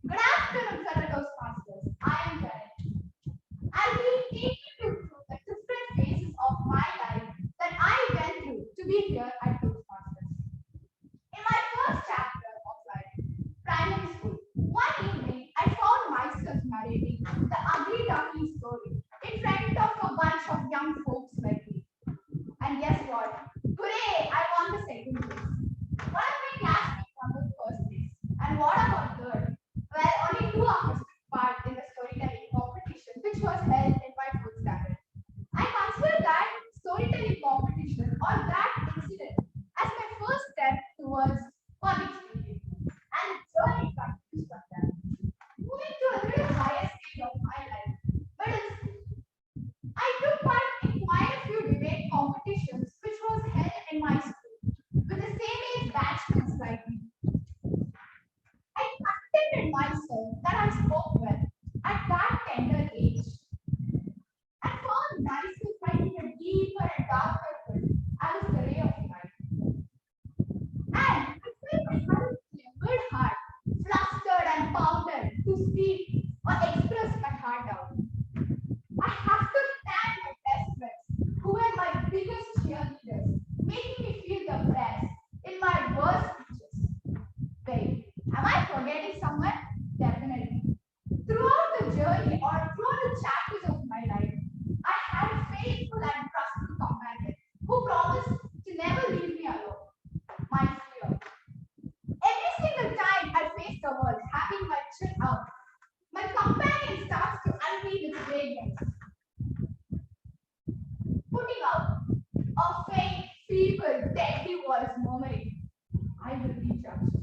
Good afternoon, fellow Toastmasters. I am Vinay. I'll be taking you through the different phases of my life that I went through to be here at Toastmasters. In my first chapter of life, primary school, one evening I found myself narrating the ugly duckling story in front of a bunch of young folks like me. And guess what? Hooray! I won the second place. One of my classmates won the first place. And what about third? Well, only 2 of us took part in the storytelling competition, which was held in my 4th standard. I consider that storytelling competition or that incident as my first step towards public speaking. And the journey continues from there. Moving to a little higher stage of my life, middle school. I took part in quite a few debate competitions, which A faint, feeble, deadly voice murmuring, I will be judged.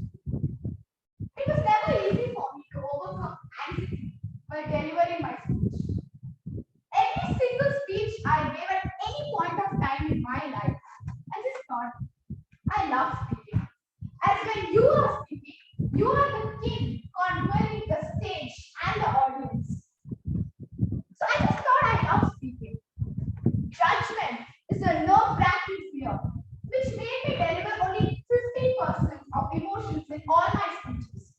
It was never easy for me to overcome anxiety while delivering my speech. Every single speech I gave at any point of time in my life, I just thought, I love speaking. As when you are speaking, you are the king controlling the stage and the audience. So I just thought I love speaking. Judgment is a nerve-wracking fear, which made me deliver only 50% of emotions in all my speeches.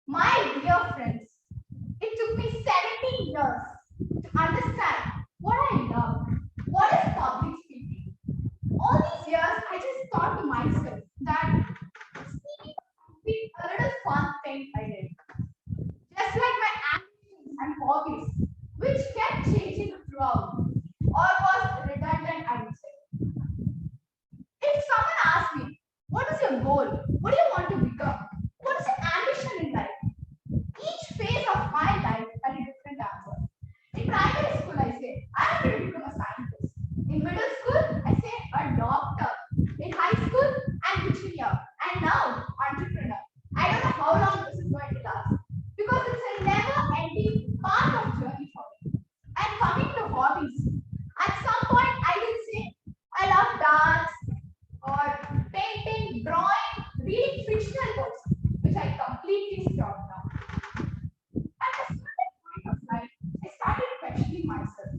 My dear friends, it took me 17 years to understand what I love. What is public speaking? All these years, I just thought to myself that speaking would be a little fun thing I did. Just like my ambitions and hobbies, which kept changing throughout, or was redundant, I would say. If someone asks me, what is your goal? What do you want to become? What is your ambition in life? Each phase of my life had a different answer. In primary school, I say, I am going to become a scientist. In middle school, I say, a doctor. In high school, I'm engineer. And now, entrepreneur. I don't know how long this is going to last. Because it's a never-ending part of journey for me. And coming to hobbies, at some point, I will say, I love dance, or painting, drawing, reading fictional books, which I completely stopped now. At a certain point of life, I started questioning myself.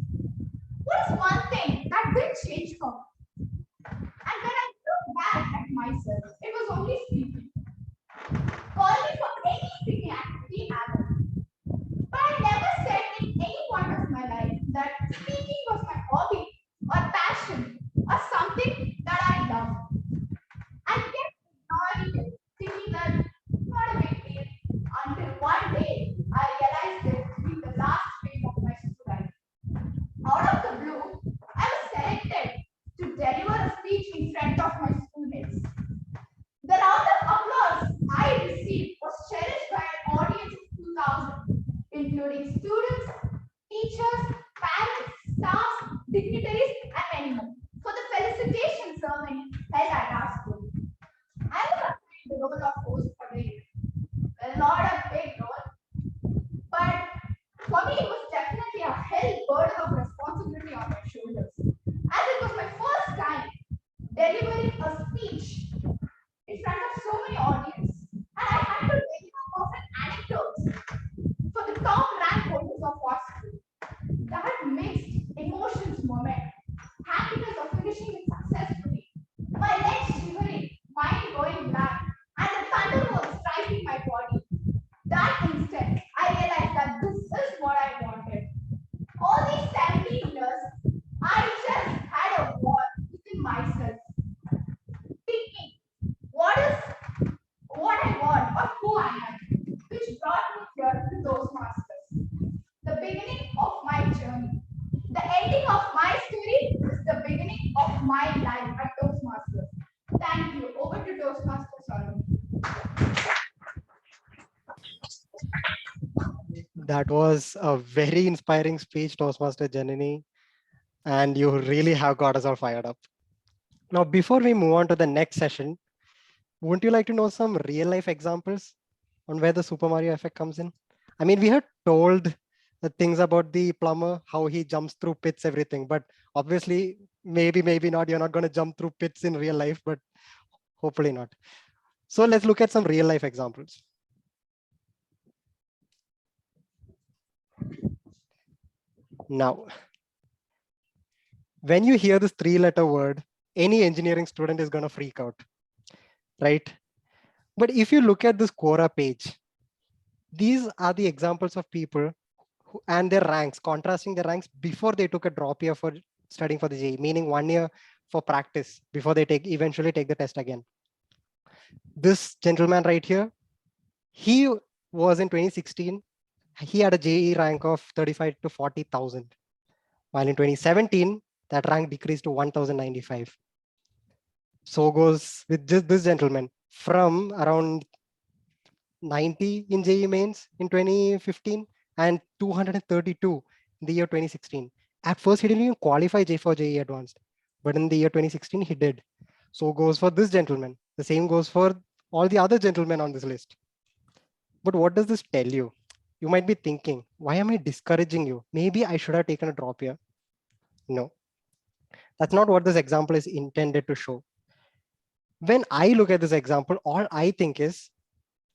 What is one thing that will change for me? And when I look back at myself, it was only speaking. Call me for any speaking activity ever. But I never said in any point of my life that speaking was my hobby or passion or something that I love. I kept ignoring it, thinking that not a big deal, until one day I realized it to be the last phase of my school life. Out of the blue, I was selected to deliver a speech in front of my schoolmates. The round of applause I received was cherished by an audience of 2,000, including students, teachers, parents, staff, dignitaries, and many more, for the felicitation ceremony held at our school. I was assigned the role of host for the event. Well, not a big role, but for me it was definitely a hell burden of responsibility on my shoulders, as it was my first time delivering a speech in front of so many audience, and I had to deliver perfect anecdotes for the top rank holders of our school. That mixed emotions moment, happiness of finishing it successfully, my legs shivering, mind going blank, and the thunder was striking my body. That instant, I realized that this is what I wanted. All these 17 years, I just had a war within myself, thinking what I want or who I am, which brought me here to Toastmasters. The beginning of my journey. The ending of my story is the beginning of my life at Toastmasters. Thank you. Over to Toastmasters, Sourabh. That was a very inspiring speech, Toastmaster Janani, and you really have got us all fired up. Now, before we move on to the next session, wouldn't you like to know some real life examples on where the Super Mario effect comes in? I mean, we had told the things about the plumber, how he jumps through pits, everything, but obviously, maybe not. You're not going to jump through pits in real life, but hopefully not. So let's look at some real life examples. Now, when you hear this 3-letter word, any engineering student is going to freak out, right? But if you look at this Quora page, these are the examples of people who, and their ranks, contrasting their ranks before they took a drop year for studying for the JEE, meaning 1 year for practice before they eventually take the test again. This gentleman right here, he was in 2016, he had a JEE rank of 35 to 40,000. While in 2017, that rank decreased to 1,095. So goes with this gentleman from around 90 in JEE mains in 2015 and 232 in the year 2016. At first, he didn't even qualify for JEE advanced, but in the year 2016, he did. So goes for this gentleman. The same goes for all the other gentlemen on this list. But what does this tell you? You might be thinking, why am I discouraging you? Maybe I should have taken a drop here. No, that's not what this example is intended to show. When I look at this example, all I think is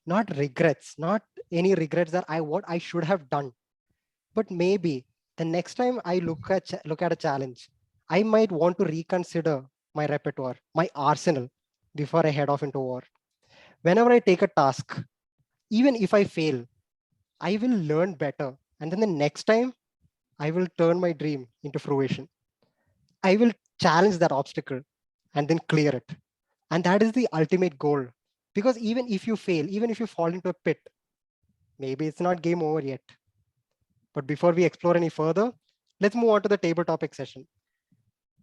not regrets, not any regrets that what I should have done. But maybe the next time I look at a challenge, I might want to reconsider my repertoire, my arsenal before I head off into war. Whenever I take a task, even if I fail, I will learn better. And then the next time, I will turn my dream into fruition. I will challenge that obstacle and then clear it. And that is the ultimate goal. Because even if you fail, even if you fall into a pit, maybe it's not game over yet. But before we explore any further, let's move on to the table topic session.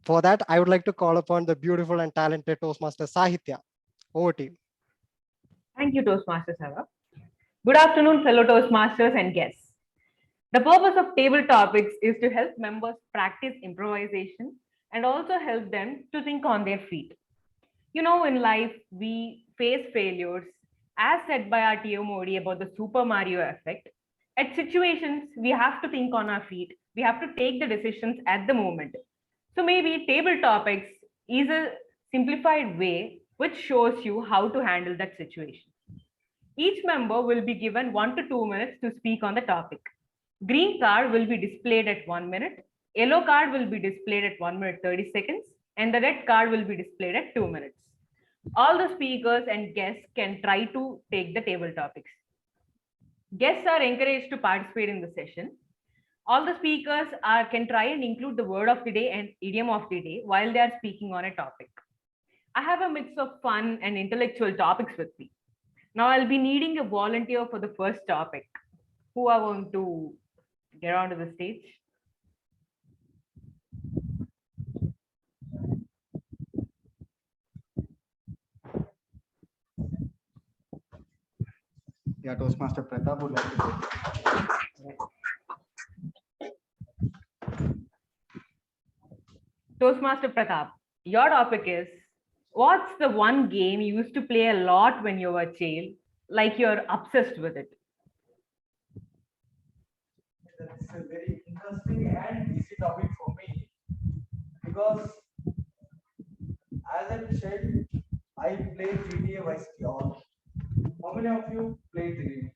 For that, I would like to call upon the beautiful and talented Toastmaster Saahithya. Over to you. Thank you, Toastmaster Sourabh. Good afternoon, fellow Toastmasters and guests. The purpose of table topics is to help members practice improvisation and also help them to think on their feet. You know, in life, we face failures, as said by our TMOD about the Super Mario effect. At situations, we have to think on our feet. We have to take the decisions at the moment. So maybe table topics is a simplified way which shows you how to handle that situation. Each member will be given 1 to 2 minutes to speak on the topic. Green card will be displayed at 1 minute. Yellow card will be displayed at 1 minute 30 seconds. And the red card will be displayed at 2 minutes. All the speakers and guests can try to take the table topics. Guests are encouraged to participate in the session. All the speakers can try and include the word of the day and idiom of the day while they are speaking on a topic. I have a mix of fun and intellectual topics with me. Now I'll be needing a volunteer for the first topic. Who are going to get onto the stage? Yeah, Toastmaster Pratap would like to go. Toastmaster Pratap, your topic is, what's the one game you used to play a lot when you were a child, like you're obsessed with it? That's a very interesting and easy topic for me because as a child, I played GTA Vice City all. How many of you played the game?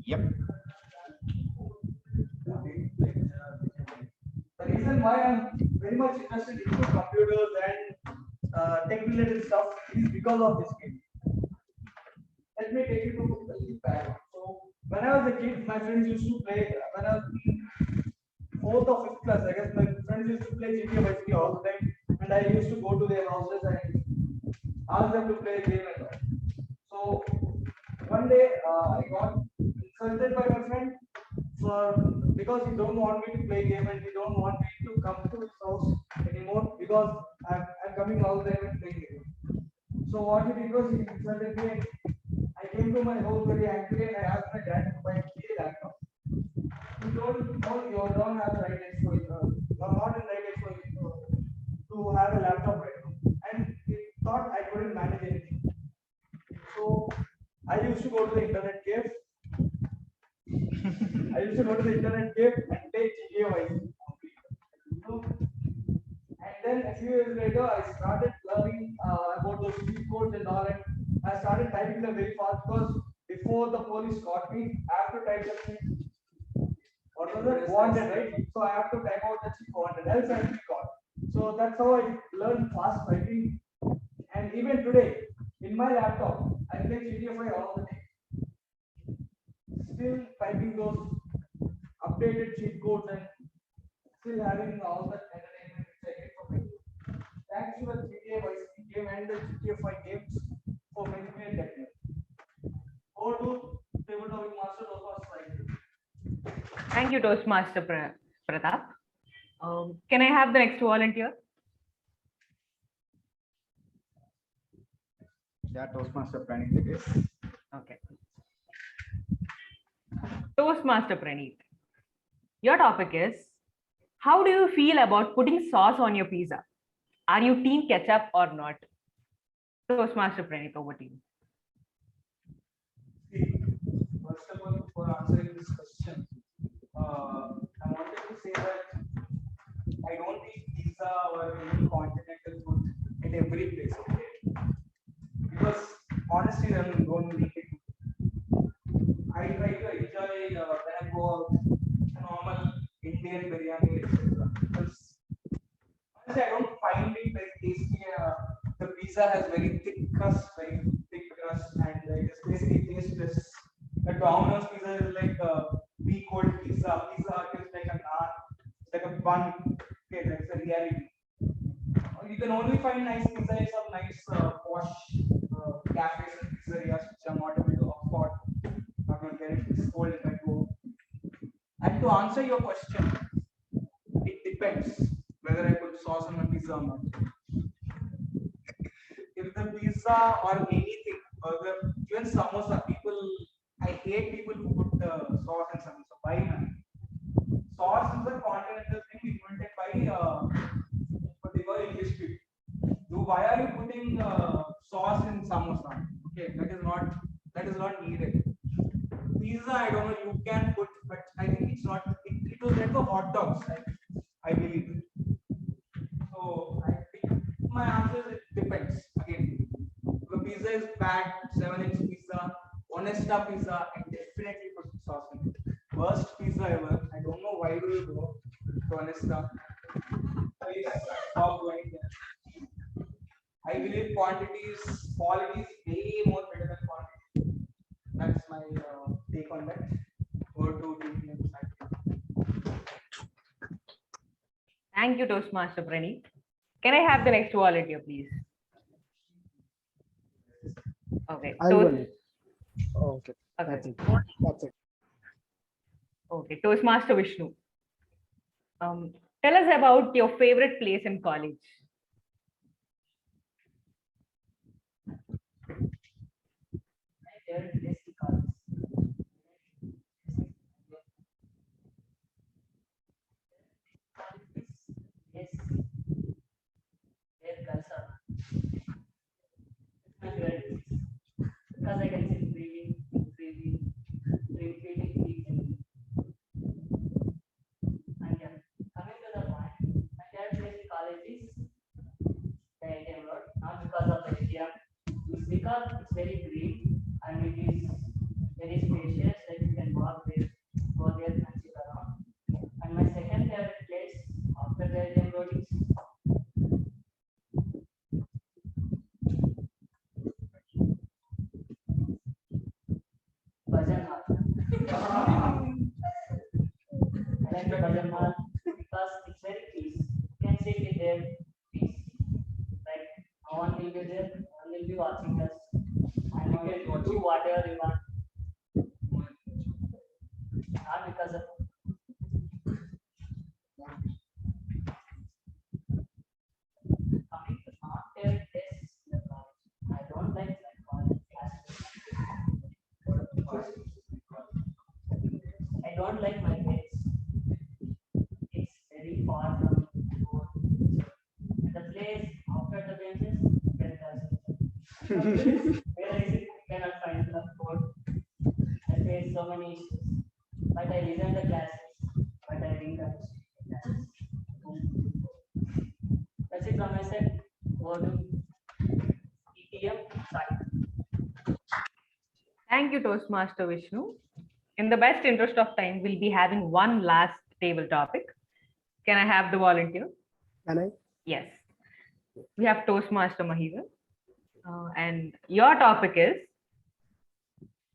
Yep. The reason why I'm very much interested in computers and tech related stuff is because of this game. Let me take you to a little back. So when I was a kid, my friends used to play. When I was in 4th or 5th class, I guess my friends used to play GTA Vice City all the time, and I used to go to their houses and ask them to play a game and all. So one day I got insulted by my friend because he don't want me to play game and he don't want me to come to his house anymore because I'm coming all the time and playing game. So what he did was he insulted me and I came to my house very angry and I asked my dad to buy me a laptop. He told me, no, you don't have the right age for it. You're not in the right age for it to have a laptop right now. And he thought I couldn't manage anything. So I used to go to the internet cave. And play GTA Vice City. So, and then a few years later, I started learning about those cheat codes and all, and I started typing them very fast because before the police caught me, I have to type them. What was it? Wanted, right? So I have to type out the cheat wanted, else I will be caught. So that's how I learned fast typing. And even today, in my laptop, I play GTA 5 all the time. Still typing those updated cheat codes and still having all that entertainment which I get from it. Thanks to the GTA Vice City game and the GTA 5 games for making me a technique. Over to table topic master Toastmaster. Thank you, Toastmaster Pratap. Can I have the next volunteer? Yeah, Toastmaster Praneeth it is. Okay. Toastmaster Praneeth, your topic is, how do you feel about putting sauce on your pizza? Are you team ketchup or not? Toastmaster Praneeth, over to you. First of all, before answering this question, I wanted to say that I don't eat pizza or any continental food at every place, okay? Because honestly, I don't make it. I try to enjoy when I go out a normal Indian biryani, etc. Because honestly, I don't find it very tasty. The pizza has very thick crust, and it is basically tasteless. The Domino's pizza is like a week old pizza. Pizza Hut is like a naan, it's like a bun. Okay, that's the reality. You can only find nice pizza in some nice posh cafes and pizzerias which I'm not able to afford. I'm not getting this cold if I go. And to answer your question, it depends whether I put sauce on my pizza or not. If the pizza or anything, even samosa, I hate people who put sauce in samosa. Why, man? Sauce is a continental thing invented by what they call English people. Why are you putting sauce in samosa? Okay, that is not needed. Pizza, I don't know, you can put, but I think it's not. It was like a hot dogs, I believe. So I think my answer is it depends. Again, if the pizza is bad, 7-inch pizza, Honesta pizza, I definitely put sauce in it. Worst pizza ever. I don't know why do you go to Honesta. Please stop going there. I believe quality is way more better than quantity. That's my take on that. Go to TMOD. Thank you, Toastmaster Praneeth. Can I have the next volunteer, please? Okay. I will. Okay. Okay. That's it. That's it. Okay. Toastmaster Vishnu. Tell us about your favorite place in college. My favorite place in college. Yes, where girls are. My favorite place because I can sit freely, easily. And yeah, coming to the point, my favorite place in college is the Idiom road, not because of the Idiom, it's because it's very green and it is very spacious, like you can go there and sit around. And my second favorite place after the Idiom road is Bhajan Hall. I like the Bhajan Hall because it's very peace. You can sit in there, peace. Like no one will be there, no one will be watching us, and you can do whatever you want. Not because of coming to not favorite place in the college. I don't like my college classes. I don't like my place. It's very far from home. The place after the benches, get us. Where I sit, I cannot find the code. I face so many issues. But I listen the classes, but I didn't understand the classes. That's it from my side. Go to ETM side. Thank you, Toastmaster Vishnu. In the best interest of time, we'll be having one last table topic. Can I have the volunteer? Can I? Yes. We have Toastmaster Maheedhara. And your topic is,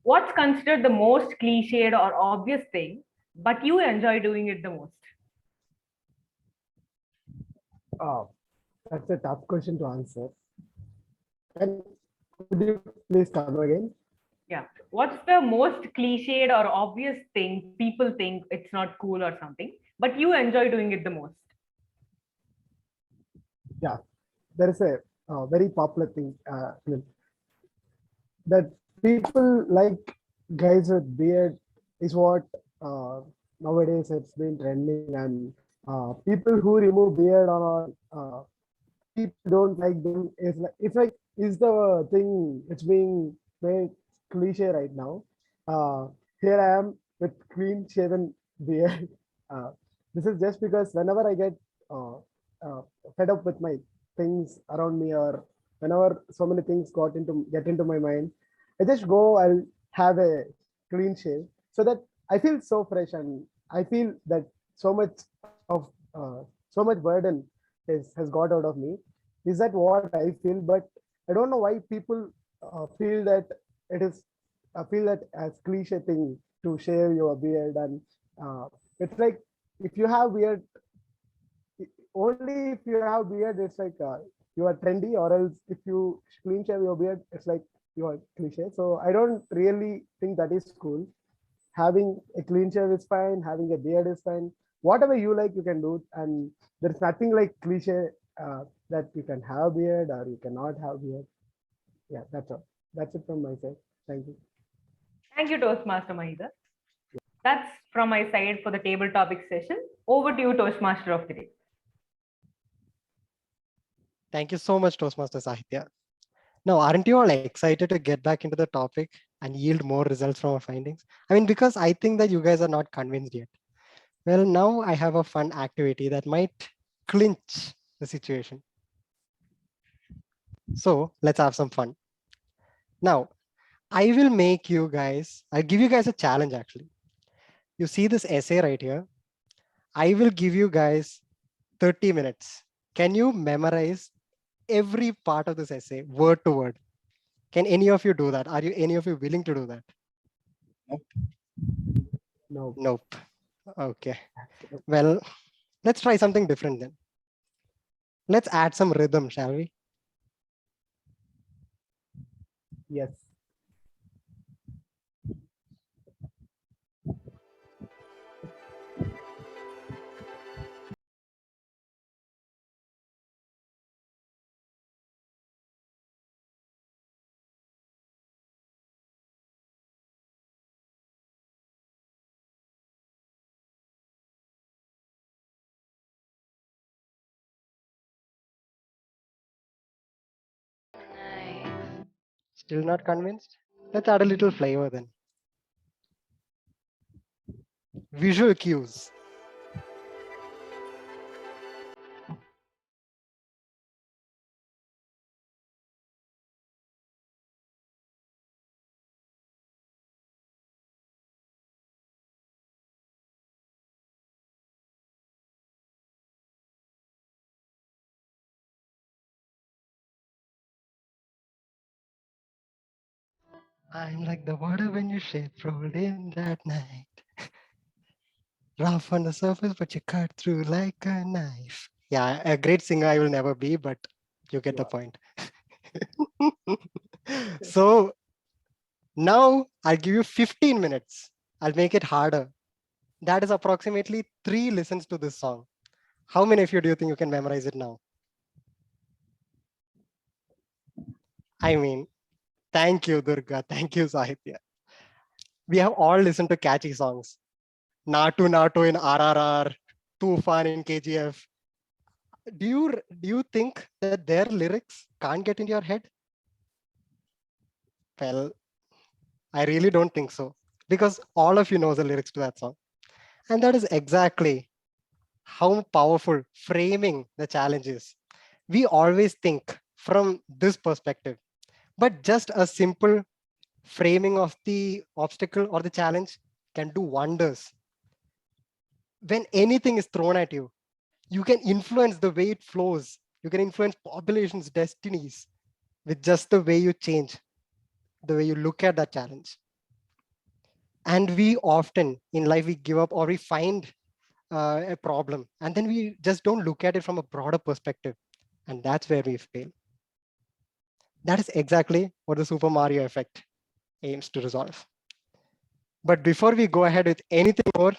what's considered the most cliched or obvious thing, but you enjoy doing it the most? Oh, that's a tough question to answer. Could you please come again? Yeah. What's the most cliched or obvious thing people think it's not cool or something, but you enjoy doing it the most? Yeah, there is a very popular thing that people like guys with beard is what nowadays it's been trending, and people who remove beard on people don't like them is the thing it's being made cliche right now. Here I am with clean shaven beard. Uh, this is just because whenever I get uh, uh, fed up with my things around me, or whenever so many things get into my mind, I just go. I'll have a clean shave so that I feel so fresh, and I feel that so much of so much burden has got out of me. Is that what I feel? But I don't know why people feel that it is feel that as cliche thing to shave your beard, and it's like if you have beard, only if you have beard, it's like you are trendy, or else if you clean shave your beard, it's like you are cliche. So I don't really think that is cool. Having a clean shave is fine, having a beard is fine. Whatever you like, you can do. And there's nothing like cliche that you can have beard or you cannot have beard. Yeah, that's all. That's it from my side. Thank you. Thank you, Toastmaster Maheedhara. That's from my side for the table topic session. Over to you, Toastmaster of the day. Thank you so much, Toastmaster Saahithya. Now, aren't you all excited to get back into the topic and yield more results from our findings? I mean, because I think that you guys are not convinced yet. Well, now I have a fun activity that might clinch the situation. So let's have some fun. Now, I will make you guys, I'll give you guys a challenge actually. You see this essay right here? I will give you guys 30 minutes. Can you memorize every part of this essay, word to word? Can any of you do that? Are you any of you willing to do that? No. Nope. Okay. Well, let's try something different then. Let's add some rhythm, shall we? Yes. Still not convinced? Let's add a little flavor then. Visual cues. I'm like the water when you shape rolled in that night. Rough on the surface, but you cut through like a knife. Yeah, a great singer I will never be, but you get the point. So now I'll give you 15 minutes. I'll make it harder. That is approximately 3 listens to this song. How many of you do you think you can memorize it now? I mean, thank you, Durga. Thank you, Saahithya. We have all listened to catchy songs. Natu Natu in RRR, Tufan in KGF. Do you think that their lyrics can't get into your head? Well, I really don't think so, because all of you know the lyrics to that song. And that is exactly how powerful framing the challenge is. We always think from this perspective, but just a simple framing of the obstacle or the challenge can do wonders. When anything is thrown at you, you can influence the way it flows. You can influence populations' destinies with just the way you change, the way you look at that challenge. And we often in life, we give up or we find a problem, and then we just don't look at it from a broader perspective. And that's where we fail. That is exactly what the Super Mario effect aims to resolve. But before we go ahead with anything more,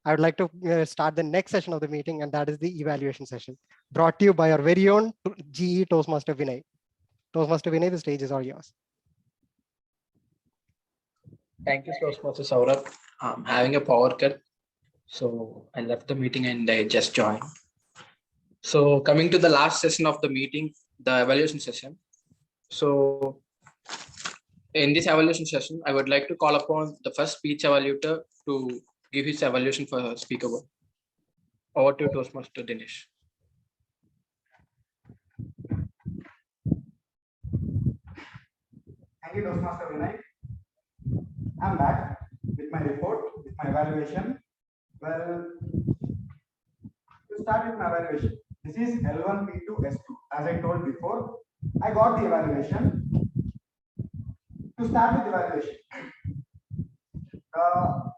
I would like to start the next session of the meeting, and that is the evaluation session, brought to you by our very own GE Toastmaster Vinay. Toastmaster Vinay, the stage is all yours. Thank you, Toastmaster Sourabh. I'm having a power cut, so I left the meeting and I just joined. So coming to the last session of the meeting, the evaluation session. So in this evaluation session, I would like to call upon the first speech evaluator to give his evaluation for speaker one. Over to Toastmaster Dinesh. Thank you, Toastmaster Vinay. I'm back with my report, with my evaluation. Well, to start with my evaluation, this is L1, P2, S2. As I told before, I got the evaluation. To start with evaluation, the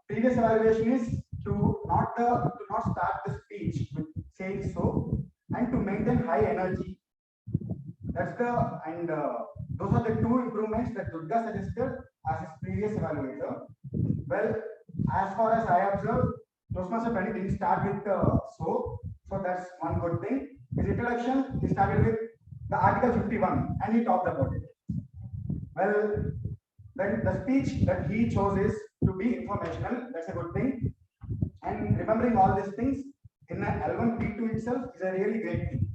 previous evaluation is to not start the speech with saying so, and to maintain high energy. That's the those are the two improvements that Durga suggested as his previous evaluator. Well, as far as I observed, Toastmaster Praneeth didn't start with so that's one good thing. His introduction, he started with the Article 51 and he talked about it. Well, then the speech that he chose is to be informational. That's a good thing. And remembering all these things in an L1 P2 itself is a really great thing.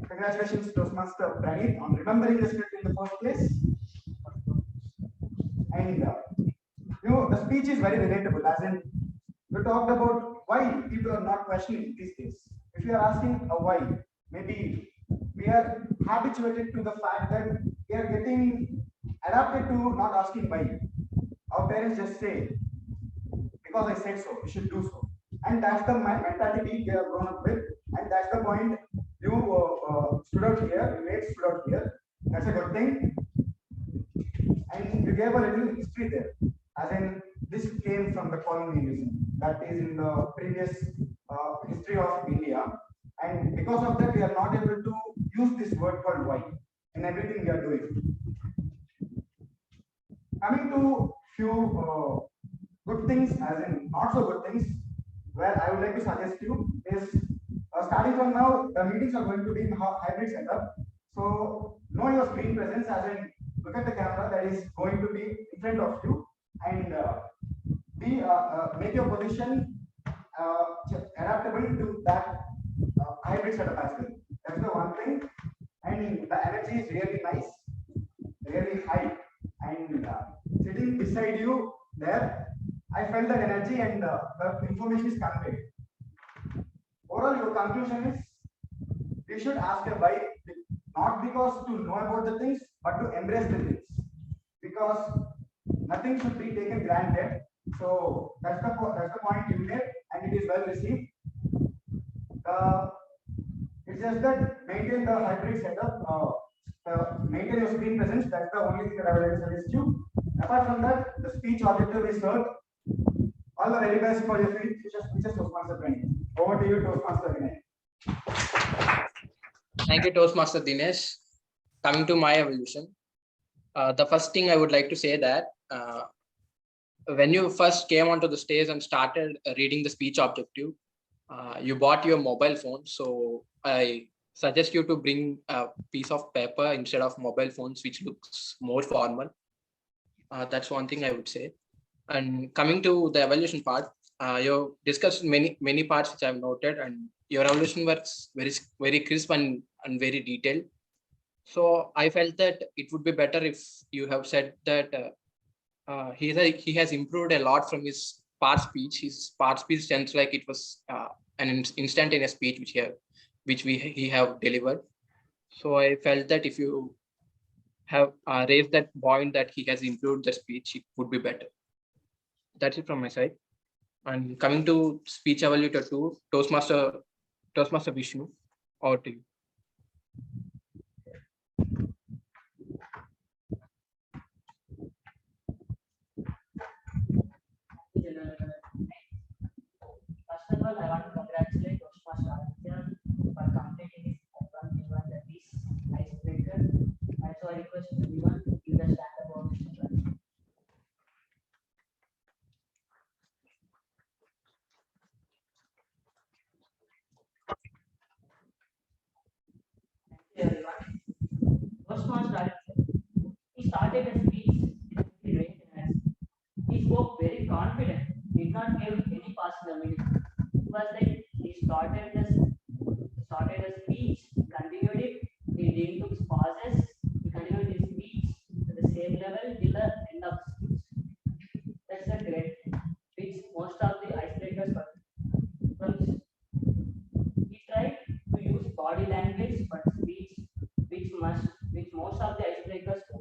Congratulations, Toastmaster Praneeth, on remembering the script in the first place. And the speech is very relatable. As in, we talked about why people are not questioning these days. If you are asking a why, maybe we are habituated to the fact that we are getting adapted to not asking why. Our parents just say, because I said so, you should do so. And that's the mentality we have grown up with. And that's the point you stood out here, you made stood out here. That's a good thing. And you gave a little history there. As in, this came from the colonialism that is in the previous history of India. And because of that, we are not able to use this word called why in everything we are doing. Coming to few good things, as in not so good things, where I would like to suggest you is starting from now, the meetings are going to be in hybrid setup. So know your screen presence, as in look at the camera that is going to be in front of you, and make your position adaptable to that hybrid setup as well. That's the one thing. And the energy is really nice, really high. And sitting beside you there, I felt that energy, and the information is conveyed. Overall, your conclusion is we should ask a why, not because to know about the things, but to embrace the things. Because nothing should be taken granted. So that's the point you made, and it is well received. It's just that maintain the hybrid setup, maintain your screen presence. That's the only thing that I would like to suggest you. Apart from that, the speech objective is heard. All the very best for your future speeches, Toastmaster Praneeth. Over to you, Toastmaster Vinay. Thank you, Toastmaster Dinesh. Coming to my evolution, the first thing I would like to say that when you first came onto the stage and started reading the speech objective, you bought your mobile phone. So I suggest you to bring a piece of paper instead of mobile phones, which looks more formal. That's one thing I would say. And coming to the evaluation part, you discussed many parts which I've noted, and your evaluation was very crisp and very detailed. So I felt that it would be better if you have said that he has improved a lot from his part speech. His part speech sounds like it was an instantaneous speech which he have delivered. So I felt that if you have raised that point that he has improved the speech, it would be better. That's it from my side. And coming to speech evaluator 2, Toastmaster Vishnu, over to you. First of all, I want to congratulate Toastmaster Aditya for completing his F1 that is icebreaker. And so I request everyone to give a stand about this. Everyone. Toastmaster Aditya, he started a speech with great energy. He spoke very confident, did not give any past in the meeting. It was like he started this body language but speech, which most of the icebreakers do.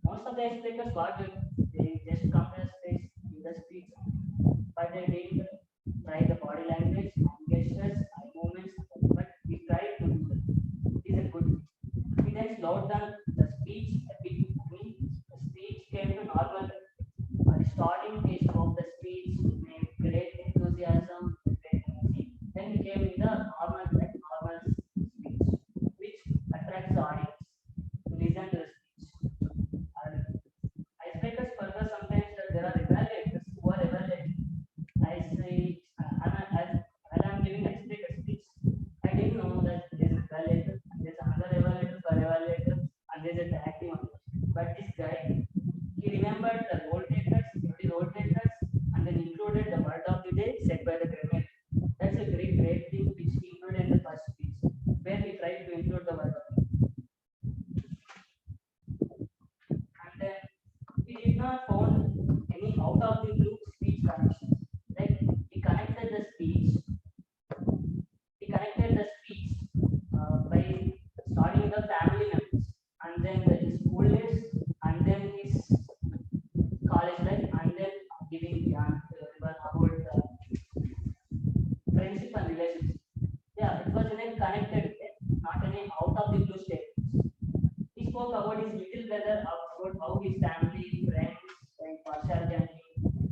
Most of the icebreakers what do? They just come to the space, give the speech, but they didn't try the body language, gestures, eye movements, but we tried to do it. It is a good thing. We then slowed down the speech a bit. I mean, the speech came to normal. The starting phase of the speech made great enthusiasm, great energy. Then we came in the normal speech, which attracts the audience to listen to the speech. And icebreakers further sometimes that there are evaluators who are evaluating. I say, as I'm giving icebreaker speech, I didn't know that there's an evaluator, and there's another evaluator for evaluator, and there's a acting one. But this guy, he remembered the role takers, and then included the word of the day said by the grammarian. That's a great thing which he included in the first speech, where he tried to include the word of the day. And then he did not found any out of the blue speech connections. Like he connected the speech by starting with the family members, and then his school days, and then his college life, and then giving beyond about friendship and relationship. Yeah, it was in a connected way, not in a out of the blue statements. He spoke about his little brother, about how his family, friends, and partiality and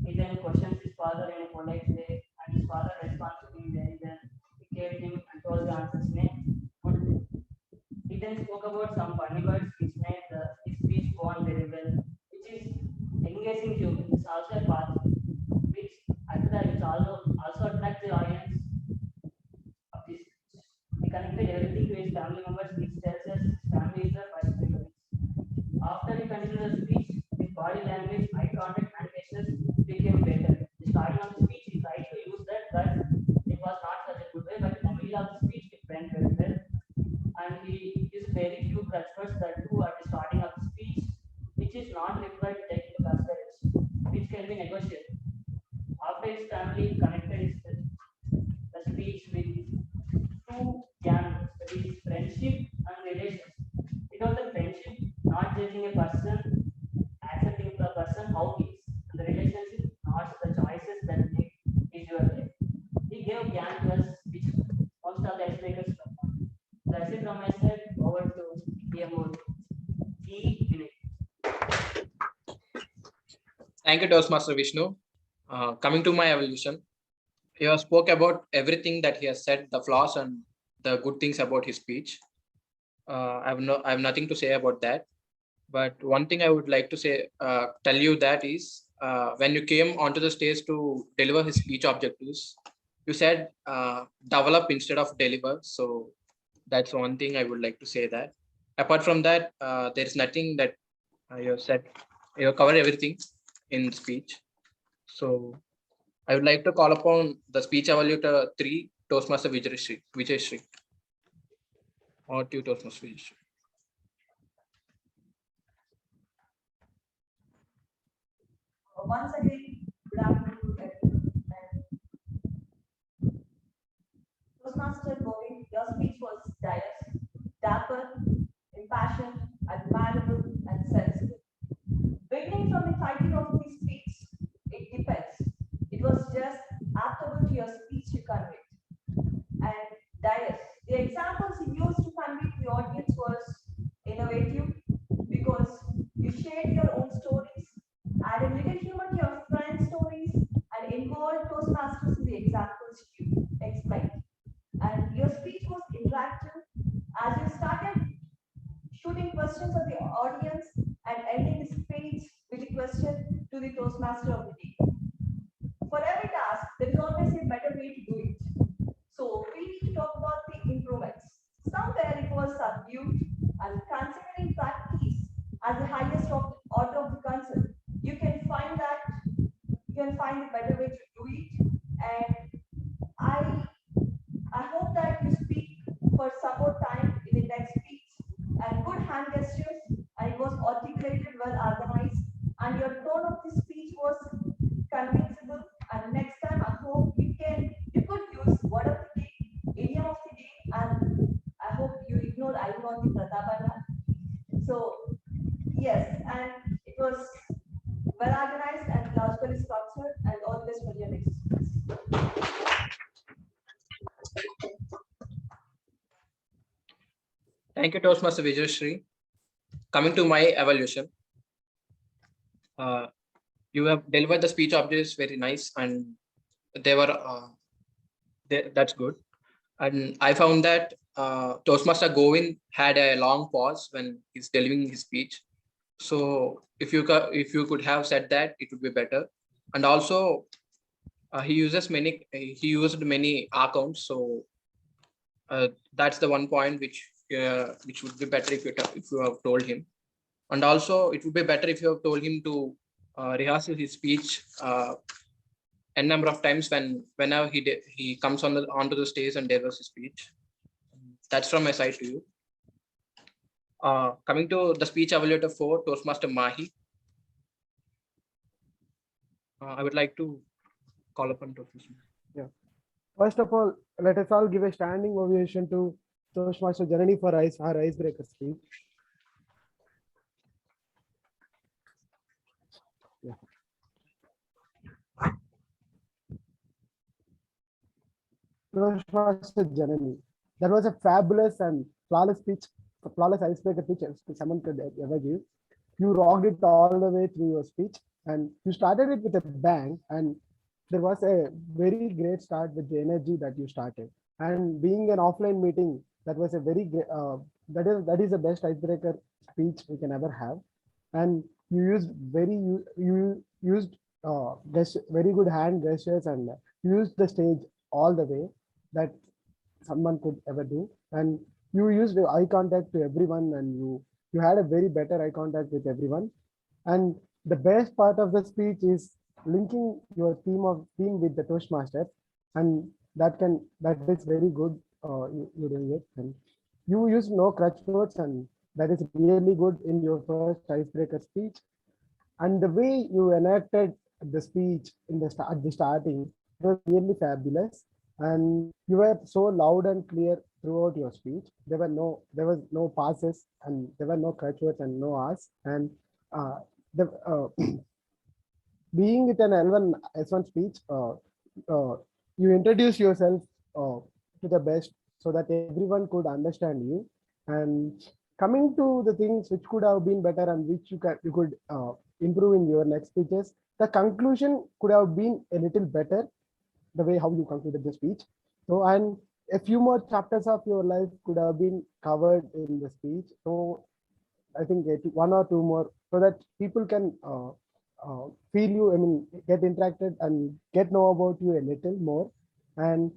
he then questions his father in a polite way, and his father responds to him very well. He gave him and told the answers in a good way. He then spoke about some funny words which made his speech go on very well, which is engaging you. It's also a path which also attracts the audience of this speech. He connected everything to his family members, which tells us his family is the first preference. After he continued the speech, his body language, eye contact, and gestures became better. The starting of the speech, he tried to use that, but it was not such a good way. But in the middle of the speech, it went very well. And he used very few crutch words that too at the starting of the speech, which is not required to take into consideration, which can be negotiable. After his family connected the speech with two young, that is friendship and relations. It was a friendship, not judging a person, accepting the person how he is. And the relationship, not the choices that make is your life. He gave Gyan to us, which most of the icebreakers perform. That's it from my side. Over to TMOD. Vinay. Thank you, Toastmaster Vishnu. Coming to my evolution, he spoke about everything that he has said, the flaws and the good things about his speech. I have nothing to say about that. But one thing I would like to say, tell you that is, when you came onto the stage to deliver his speech objectives, you said develop instead of deliver. So that's one thing I would like to say that. Apart from that, there is nothing that you have said. You have covered everything in speech. So I would like to call upon the speech evaluator 3, Toastmaster Vijay Sree. Or to Toastmaster Vijay Sree. Once again, good afternoon, everyone. Toastmaster Govind, your speech was diverse, dapper, impassioned, admirable, and sensible. Beginning from the title of the speech, it depends. It was just applicable to your speech you conveyed. And diverse. The examples you used to convey to the audience was innovative because you shared your own stories, added little humor to your friends' stories, and involved Toastmasters in the examples you explained. And your speech was interactive as you started shooting questions at the audience and ending the speech with a question to the Toastmaster of the day. For every task, there is always a better way to do it. So we need to talk about the improvements. Somewhere it was subdued, and considering practice as the highest order of the concern, you can find a better way to do it. And I hope that you speak for some more time in the next speech and good hand gestures, and it was articulated, well organized, and your tone of the speech was convincible. And next time I hope you could use word of the day, idiom of the day, and ignored eyeing on the Pratap. So yes, and it was well organized and logically structured, and all this for your next speech. Thank you, Toastmaster Vijaya Sree. Coming to my evaluation, you have delivered the speech objects very nice, and they were that's good. And I found that Toastmaster Govind had a long pause when he's delivering his speech. So if you could have said that, it would be better. And also, he used many accounts. So that's the one point which would be better if you have told him. And also, it would be better if you have told him to rehearse his speech n number of times whenever he comes onto the stage and delivers his speech. That's from my side to you. Coming to the speech evaluator for Toastmaster Mahi, I would like to call upon Toastmaster. Yeah. First of all, let us all give a standing ovation to Toastmaster Janani for her icebreaker speech. Yeah. Toastmaster Janani, that was a fabulous and flawless speech, flawless icebreaker speech someone could ever give. You rocked it all the way through your speech, and you started it with a bang, and there was a very great start with the energy that you started. And being an offline meeting, that was a very great, that is the best icebreaker speech we can ever have. And you used very good hand gestures, and used the stage all the way that someone could ever do. And you used eye contact to everyone, and you had a very better eye contact with everyone. And the best part of the speech is linking your theme with the Toastmaster, and that is very good. You doing it, and you use no crutch words, and that is really good in your first icebreaker speech. And the way you enacted the speech at the starting was really fabulous, and you were so loud and clear throughout your speech. There was no pauses, and there were no crutch words and no hours. And the being it an L1 S1 speech, you introduce yourself to the best so that everyone could understand you. And coming to the things which could have been better and which you could improve in your next speeches, the conclusion could have been a little better, the way how you concluded the speech. So, and a few more chapters of your life could have been covered in the speech. So I think one or two more, so that people can feel you, I mean, get interacted and get know about you a little more. And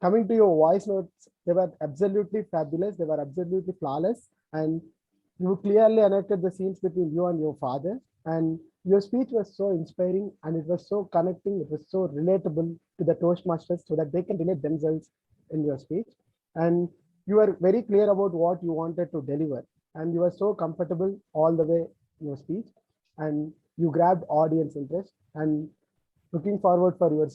coming to your voice notes, they were absolutely fabulous. They were absolutely flawless. And you clearly connected the scenes between you and your father. And your speech was so inspiring, and it was so connecting. It was so relatable to the Toastmasters so that they can relate themselves in your speech. And you were very clear about what you wanted to deliver. And you were so comfortable all the way in your speech. And you grabbed audience interest. And looking forward for your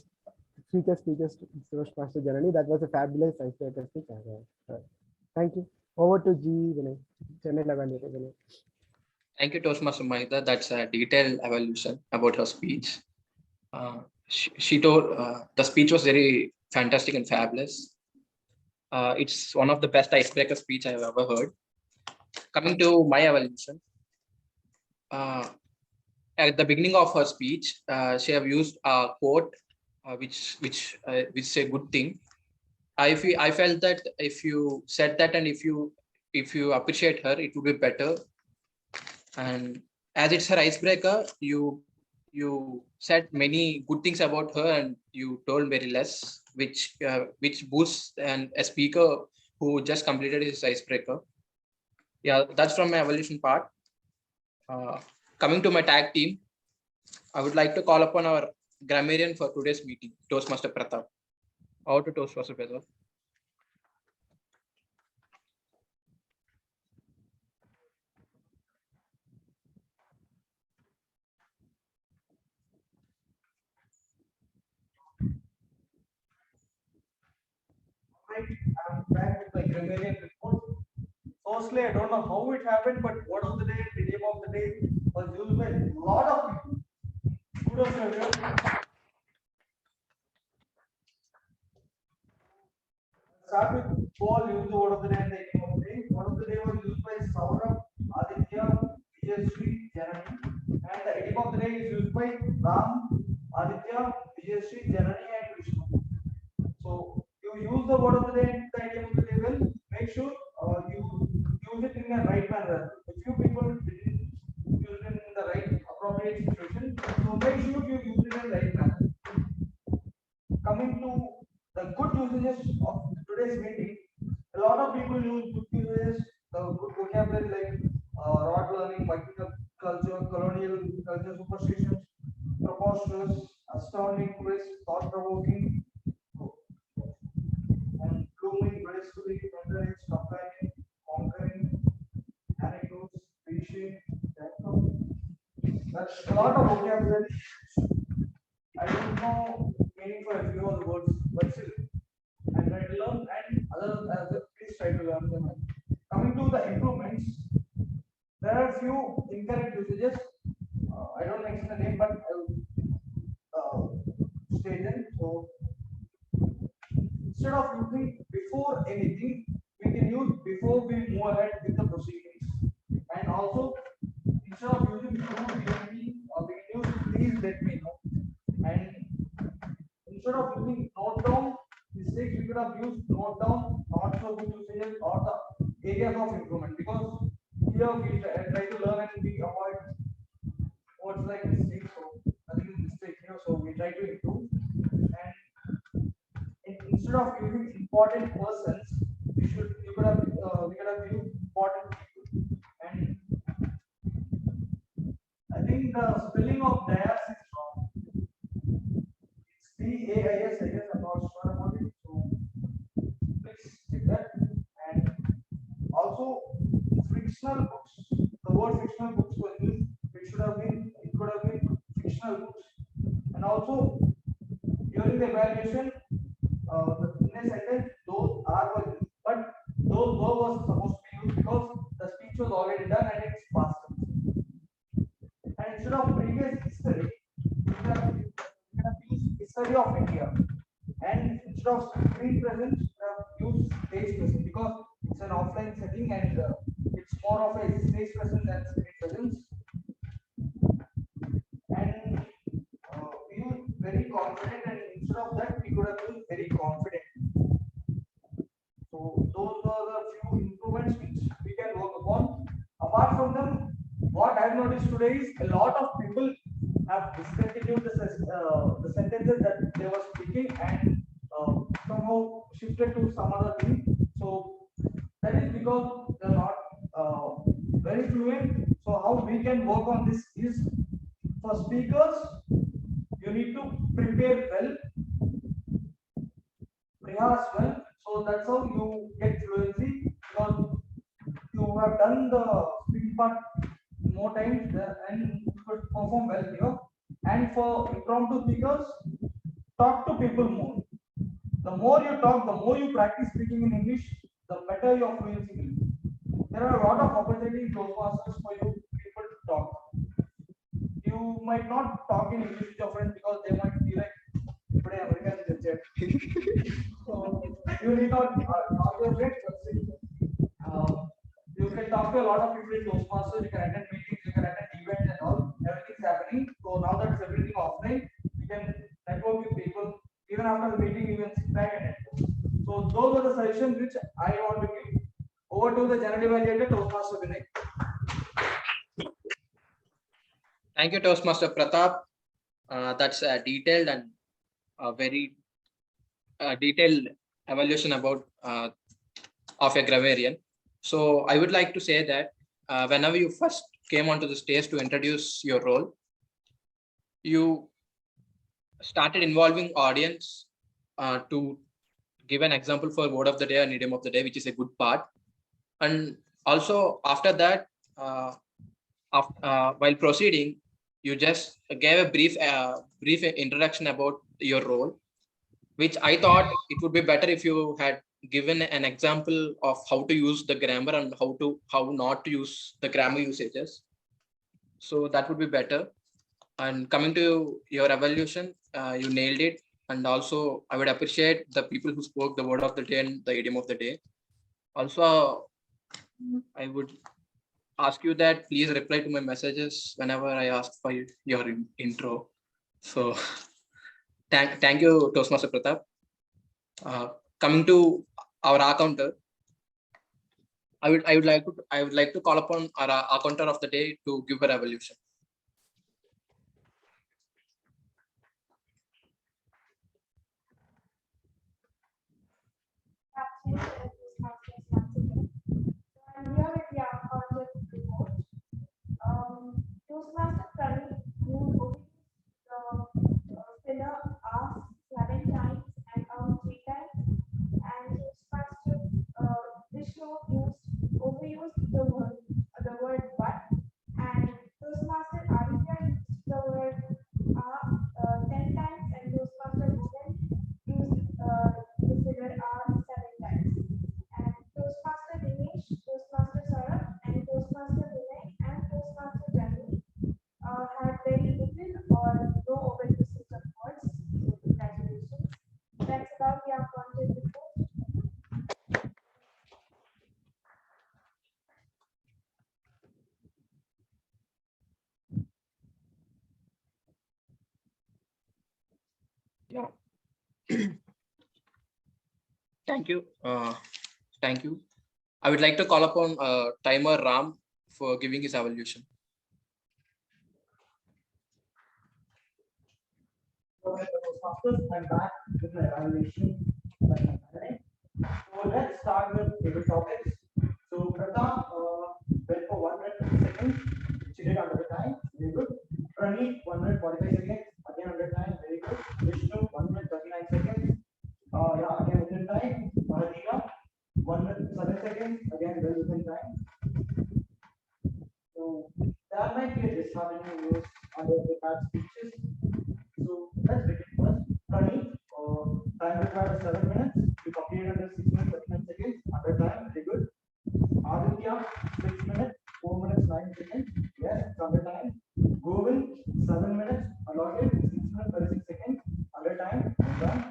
future speeches, Toastmaster Janani. That was a fabulous icebreaker speech. Thank you. Over to G. Vinay. Vinay. Thank you, Toastmaster Maheedhara. That's a detailed evaluation about her speech. She told the speech was very fantastic and fabulous. It's one of the best icebreaker speech I've ever heard. Coming to my evaluation, at the beginning of her speech, she have used a quote, which is a good thing. I felt that if you said that and if you appreciate her, it would be better. And as it's her icebreaker, you said many good things about her, and you told very less, which boosts a speaker who just completed his icebreaker. Yeah, that's from my evaluation part. Coming to my tag team, I would like to call upon our grammarian for today's meeting, Toastmaster Pratap. Over to Toastmaster Pratap. I'm back with my grammarian report. Firstly, I don't know how it happened, but word of the day, idiom of the day was used by a lot of people. Kudos to everyone. Start with Paul, use the word of the day and the idiom of the day. Word of the day was used by Sourabh, Aditya, Vijaya, Sree, Janani. And the idiom of the day is used by Ram, Aditya, Vijaya, Sree, Janani, and Vishnu. So you use the word of the day and the idiom of the day well. Make sure you use it in the right manner. A few people didn't use it in the right appropriate situation. So make sure you use it in the right manner. Coming to the good usages of today's meeting, a lot of people use good usages, the good vocabulary like rod learning, Viking culture, colonial culture, superstitions, preposterous, astounding, crisp, thought-provoking, and blooming, gracefully, tender, companion, conquering, anecdotes, appreciate, that's a lot of vocabulary. I don't know meaning for a few of the words, but still, I try to learn and others please try to learn them. Coming to the improvements, there are few incorrect usages. I don't mention the name, but I will state them. So instead of using before anything, we can use before we move ahead with the proceedings. And also, instead of using before we can use please let me know. And instead of using note down mistakes, we could have used note down, not so good usages, or the areas of improvement. Because here we try to learn and we avoid words like mistake. So nothing is mistake here. So we try to improve. And instead of using important persons, we could have used important people. And I think the spelling of dias is wrong. It's DAIS, I guess. I'm not sure about it. So please check that. And also fictional books. The word fictional books was used. It could have been fictional books. And also during the evaluation, in a sentence, those are were used, but those were was supposed to be used because the speech was already done and it's past. And instead of previous history, we have used history of India. And instead of screen present, we have used stage present because it's an offline setting and it's more of a stage present than screen presence. And we use very confident, and instead of that, we could have used very confident. So those are the few improvements which we can work upon. Apart from them, what I've noticed today is a lot of people have discontinued the sentences that they were speaking and somehow shifted to some other thing. So that is because they're not very fluent. So how we can work on this is, for speakers, you need to prepare well, rehearse well. So that's how you get fluency, because you have done the speaking part more times and you could perform well here. And for impromptu speakers, talk to people more. The more you talk, the more you practice speaking in English, the better your fluency will be. There are a lot of opportunities in Toastmasters for you people to talk. You might not talk in English with your friends because they might be like, today American is jet. So you need not talk your friends, you can talk to a lot of people in Toastmasters, you can attend meetings, you can attend events and all. Everything's happening. So now that it's everything offline, you can network with people. Even after the meeting, you can sit back and network. So those are the suggestions which I want to give. Over to the Janani Evaluator, Toastmaster Vinay. Thank you, Toastmaster Pratap. That's a detailed and a very detailed evaluation about of a grammarian. So I would like to say that whenever you first came onto the stage to introduce your role, you started involving audience to give an example for word of the day and idiom of the day, which is a good part. And also after that, while proceeding, you just gave a brief introduction about your role, which I thought it would be better if you had given an example of how to use the grammar and how not to use the grammar usages. So that would be better. And coming to your evaluation, you nailed it. And also, I would appreciate the people who spoke the word of the day and the idiom of the day. Also, I would ask you that please reply to my messages whenever I ask for your intro. So thank you, Toastmaster Pratap. Coming to our R counter, I would like to call upon our R counter of the day to give her evaluation. I'm here with the concept report. Toastmaster Praneeth, who the spinner asked 7 times and 3 times, and Toastmaster Vishnu overused the word but, and Toastmaster Aditya used the word 10 times, and Toastmaster Govind used the figure 7 times. And Toastmaster Dinesh, Toastmaster Sourabh, and Toastmaster Vinay, and Toastmaster Janani had very little or no overusage of words. So congratulations. That's about the content report. Yeah. Thank you. Thank you. I would like to call upon Timer Ram for giving his evaluation. Okay, I'm back with my evaluation. So let's start with table topics. So Pratap went for 1 minute 50 seconds, which he did under the time, very good. Praneeth 1 minute 45 seconds, again under time, very good. Vishnu 1 minute 39 seconds, yeah, again within time. Maheedhara 1 minute 7 seconds, again well within time. So there might be a disharmony news under the bad speeches. So let's begin first. Praneeth, time required is 7 minutes. You completed under 6 minutes 39 seconds. Under time, very good. Aditya, 6 minutes, 4 minutes 9 seconds. Yes, it's under time. Govind, 7 minutes, allotted 6 minutes 36 seconds. Under time, done.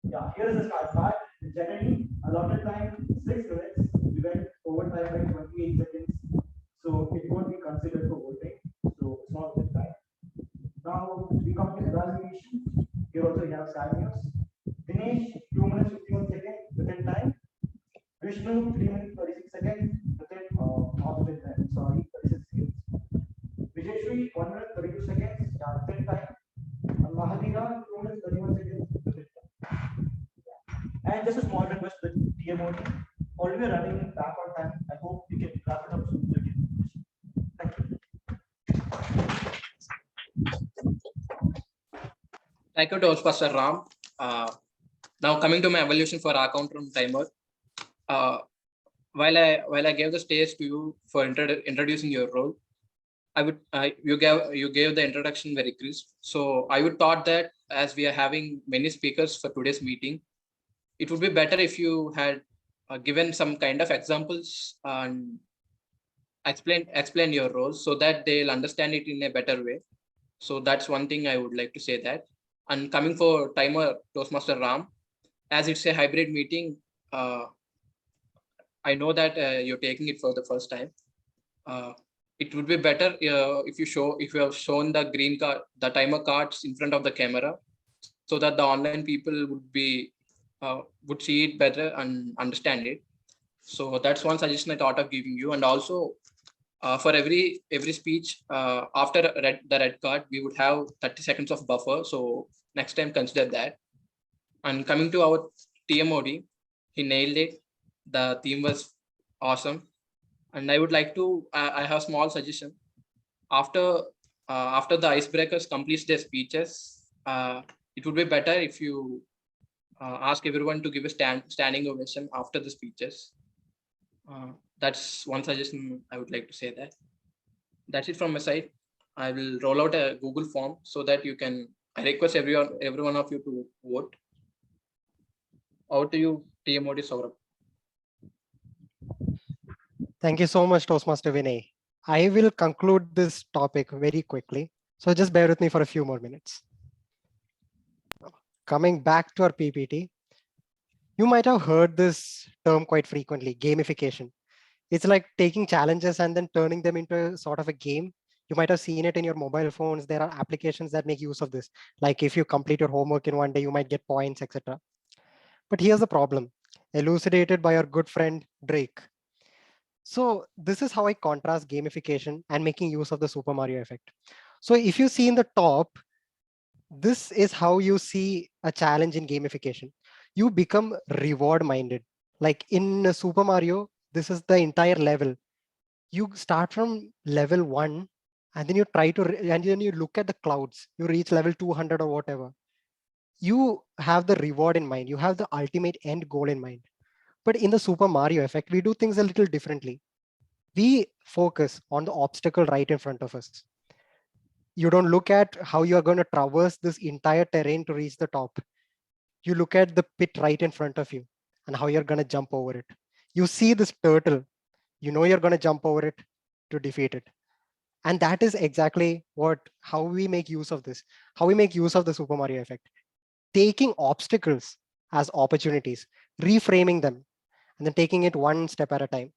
Yeah, here is the start part. Janani, allotted time 6 minutes. We went over time by 28 seconds. So it won't be considered for voting. So it's not with time. Now we come to evaluation. Here also you have cameos. Dinesh, 2 minutes 51 seconds within time. Vishnu, 3 minutes 36 seconds within not within time. Sorry, 36 seconds. Vijaya, 1 minute 32 seconds within time. And Maheedhara, 2 minutes 31 seconds within time. And just a small request with TMOD. Already running back on time. I hope we can wrap it up soon. Thank you. Thank you, Toastmaster Ram. Now coming to my evaluation for our counter and timer. While I gave the stage to you for introducing your role, you gave the introduction very crisp. So I would thought that as we are having many speakers for today's meeting, it would be better if you had given some kind of examples and explain your role so that they'll understand it in a better way. So that's one thing I would like to say that. And coming for timer Toastmaster Ram, as it's a hybrid meeting, I know that you're taking it for the first time. It would be better if you have shown the green card, the timer cards in front of the camera, so that the online people would see it better and understand it. So that's one suggestion I thought of giving you. And also for every speech after the red card, we would have 30 seconds of buffer. So next time consider that. And coming to our TMOD, he nailed it. The theme was awesome. And I would like to, I have a small suggestion. After the icebreakers complete their speeches, it would be better if you ask everyone to give a standing ovation after the speeches. That's one suggestion I would like to say that. That's it from my side. I will roll out a Google form so that you can, I request every one of you to vote. Over to you, TMOD Sourabh. Thank you so much, Toastmaster Vinay. I will conclude this topic very quickly. So just bear with me for a few more minutes. Coming back to our PPT, you might have heard this term quite frequently, gamification. It's like taking challenges and then turning them into a sort of a game. You might have seen it in your mobile phones. There are applications that make use of this. Like if you complete your homework in one day, you might get points, etc. But here's the problem, elucidated by our good friend Drake. So this is how I contrast gamification and making use of the Super Mario effect. So if you see in the top, this is how you see a challenge in gamification. You become reward minded. Like in Super Mario, this is the entire level. You start from level 1 and then you try to, and then you look at the clouds, you reach level 200 or whatever. You have the reward in mind. You have the ultimate end goal in mind. But in the Super Mario effect, we do things a little differently. We focus on the obstacle right in front of us. You don't look at how you are going to traverse this entire terrain to reach the top. You look at the pit right in front of you and how you're going to jump over it. You see this turtle, you know you're going to jump over it to defeat it. And that is exactly how we make use of this, how we make use of the Super Mario effect. Taking obstacles as opportunities, reframing them, and then taking it one step at a time.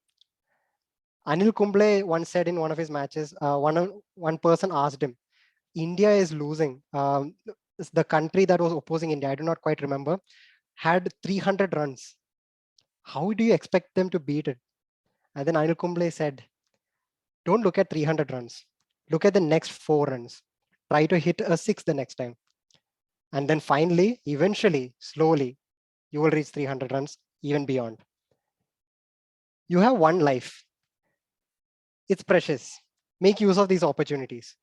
Anil Kumble once said in one of his matches, one person asked him, India is losing. The country that was opposing India, I do not quite remember, had 300 runs. How do you expect them to beat it? And then Anil Kumble said, don't look at 300 runs. Look at the next 4 runs. Try to hit a 6 the next time. And then finally, eventually, slowly, you will reach 300 runs, even beyond. You have one life. It's precious. Make use of these opportunities.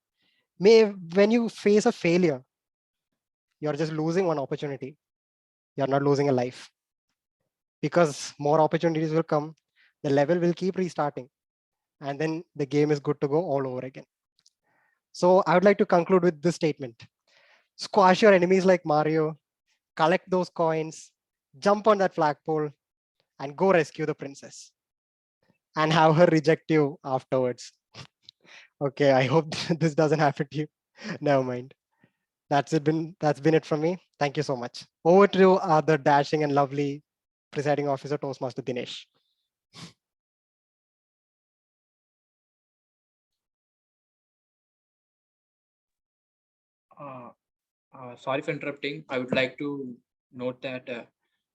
When you face a failure, you're just losing one opportunity. You're not losing a life. Because more opportunities will come, the level will keep restarting. And then the game is good to go all over again. So I would like to conclude with this statement. Squash your enemies like Mario, collect those coins, jump on that flagpole, and go rescue the princess. And have her reject you afterwards. Okay, I hope this doesn't happen to you. Never mind. That's been it from me. Thank you so much. Over to the dashing and lovely presiding officer Toastmaster Dinesh. Sorry for interrupting. I would like to note that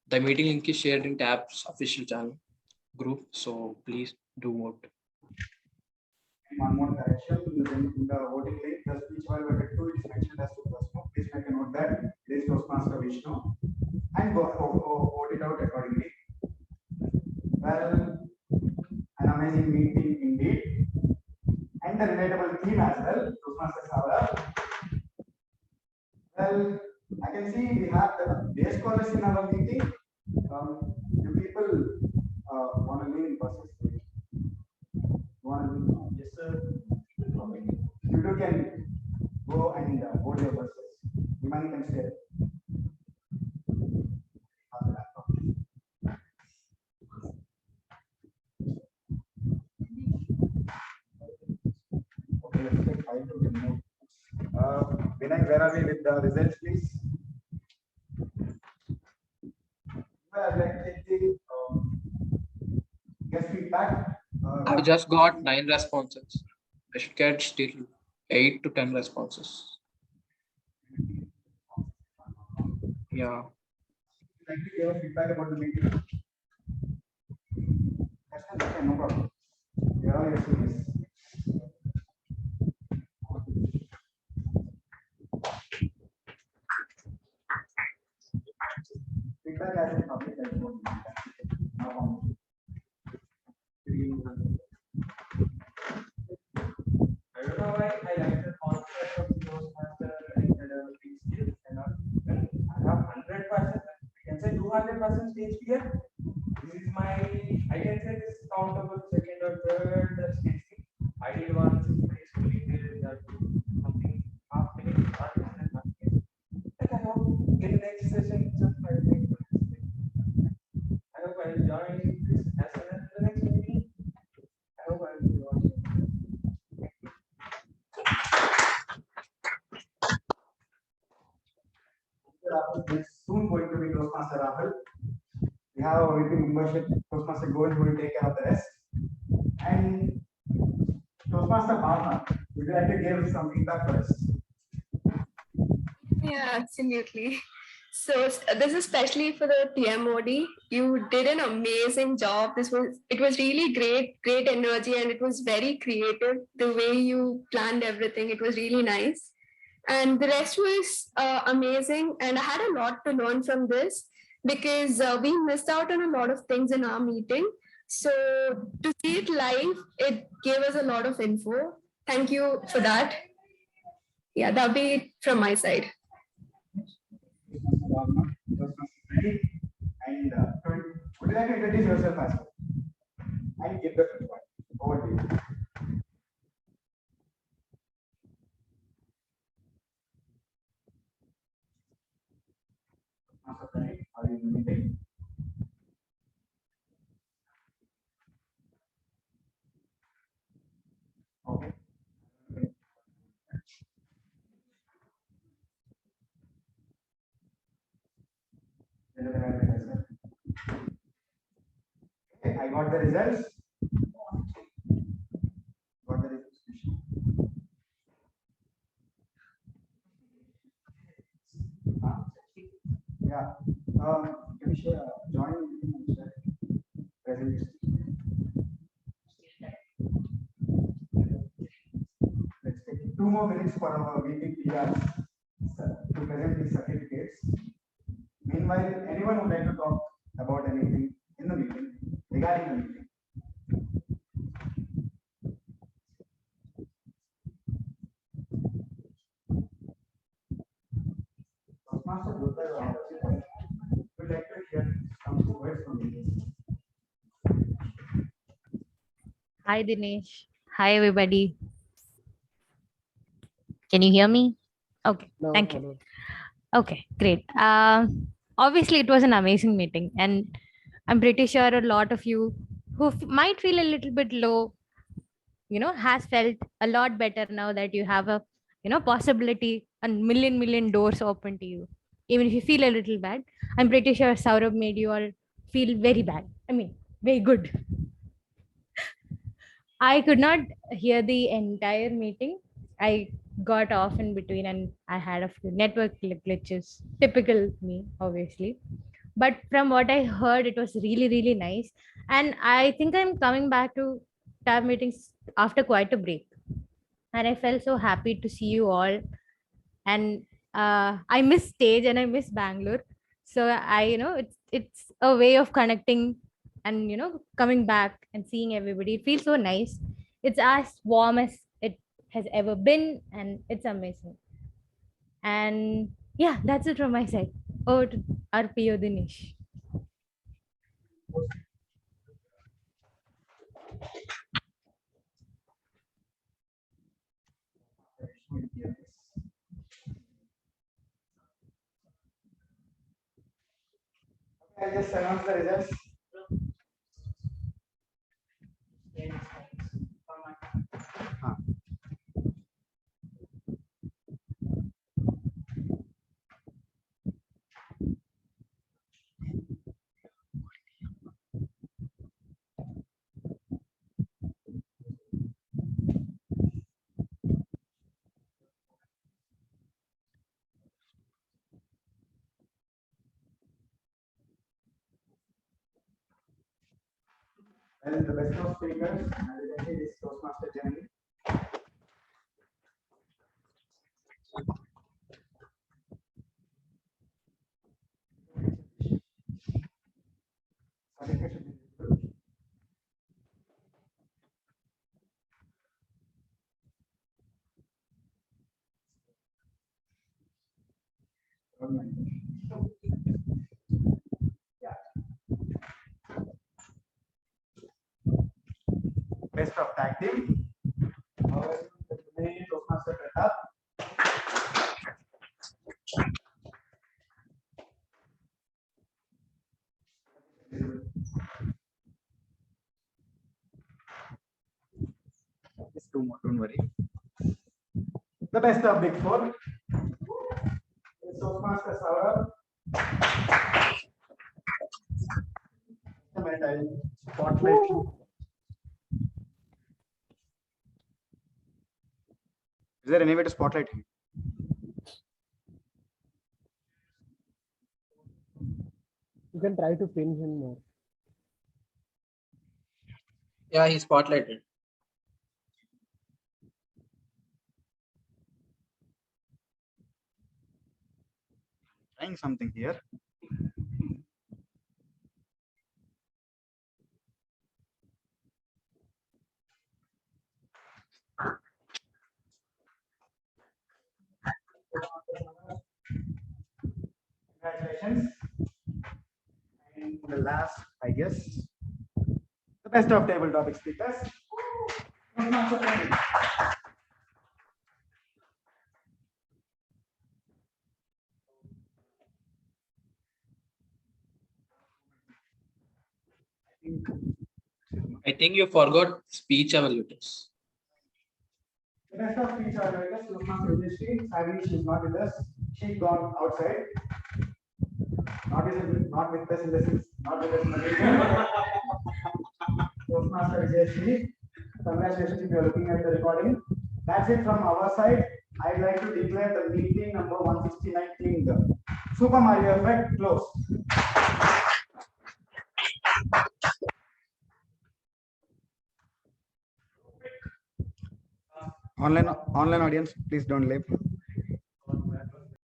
the meeting link is shared in TAB's official channel group. So please do vote. One more correction in the voting link, the speech while voted to is mentioned as Toastmaster. Please make a note that it is Toastmaster Vishnu and vote it out accordingly. Well, an amazing meeting indeed, and the relatable theme as well. Toastmasters Saahithya. Well, I can see we have the day scholars in our meeting. You people want to lead buses? Yes, sir. You two can go and board your buses. Janani can stay. Okay, let's take 5 to 10 more. Vinay, where are we with the results, please? Well, I'd like to take the guest feedback. I just got 9 responses. I should get still 8 to 10 responses. Yeah. Like to give feedback about the meeting. That's okay, no problem. You're all your students. Feedback as a public health. I don't know why I like the concept of Toastmaster and big skills and all. When I have 100%, I can say 200% stage fear. This is my, I can say this countable second or third stage thing. I did once gracefully did that something half minute, not even half minute. Like I hope in the next session itself I think have a VP membership, Toastmaster Govind, who will take care of the rest. And Toastmaster Bhavna, would you like to give some feedback for us? Yeah, absolutely. So this is especially for the TMOD. You did an amazing job. It was really great energy, and it was very creative. The way you planned everything, it was really nice. And the rest was amazing. And I had a lot to learn from this because we missed out on a lot of things in our meeting. So to see it live, it gave us a lot of info. Thank you for that. Yeah, that'll be it from my side. And would you like to introduce yourself as well? And give the feedback. Over to you. Master Praneeth, are you in the meeting? Okay. Okay, I got the results. Got the results. Yeah. Can you share join meeting and share presentation? Let's take 2 more minutes for our VP PRs to present these certificates. Meanwhile, anyone would like to talk about anything in the meeting regarding the meeting? Toastmaster Vijaya, would like to hear some words from you. Hi, Dinesh. Hi, everybody. Can you hear me? Okay, No, thank you. no. Okay, great. Obviously, it was an amazing meeting, and I'm pretty sure a lot of you who might feel a little bit low, has felt a lot better now that you have a, possibility and million doors open to you. Even if you feel a little bad, I'm pretty sure Sourabh made you all feel very bad. I mean, very good. I could not hear the entire meeting. I got off in between and I had a few network glitches. Typical me, obviously. But from what I heard, it was really nice. And I think I'm coming back to tab meetings after quite a break. And I felt so happy to see you all. And I miss stage and I miss Bangalore. So it's a way of connecting and coming back and seeing everybody. It feels so nice. It's as warm as it has ever been, and it's amazing. And yeah, that's it from my side. Over to RPO Dinesh. I just announced the results. Well, the best of speakers, and the is Toastmaster Janani. Yeah. Best of tag team. Toastmaster Pratap. Just 2 more, don't worry. The best of Big Four. Toastmaster Sourabh. minute, I'll spotlight him. Is there any way to spotlight him? You can try to pin him more. Yeah, he's spotlighted. Trying something here. Congratulations. And the last, I guess, the best of table topic speakers. I think you forgot speech evaluators. The rest of speech evaluators, Sree, sadly she's not with us. She's gone outside. Not with us in the sense, not with us in the meeting. Toastmaster Vijaya, congratulations if you are looking at the recording. That's it from our side. I'd like to declare the meeting number 169 cleaned. Super Mario effect closed. Online audience, please don't leave.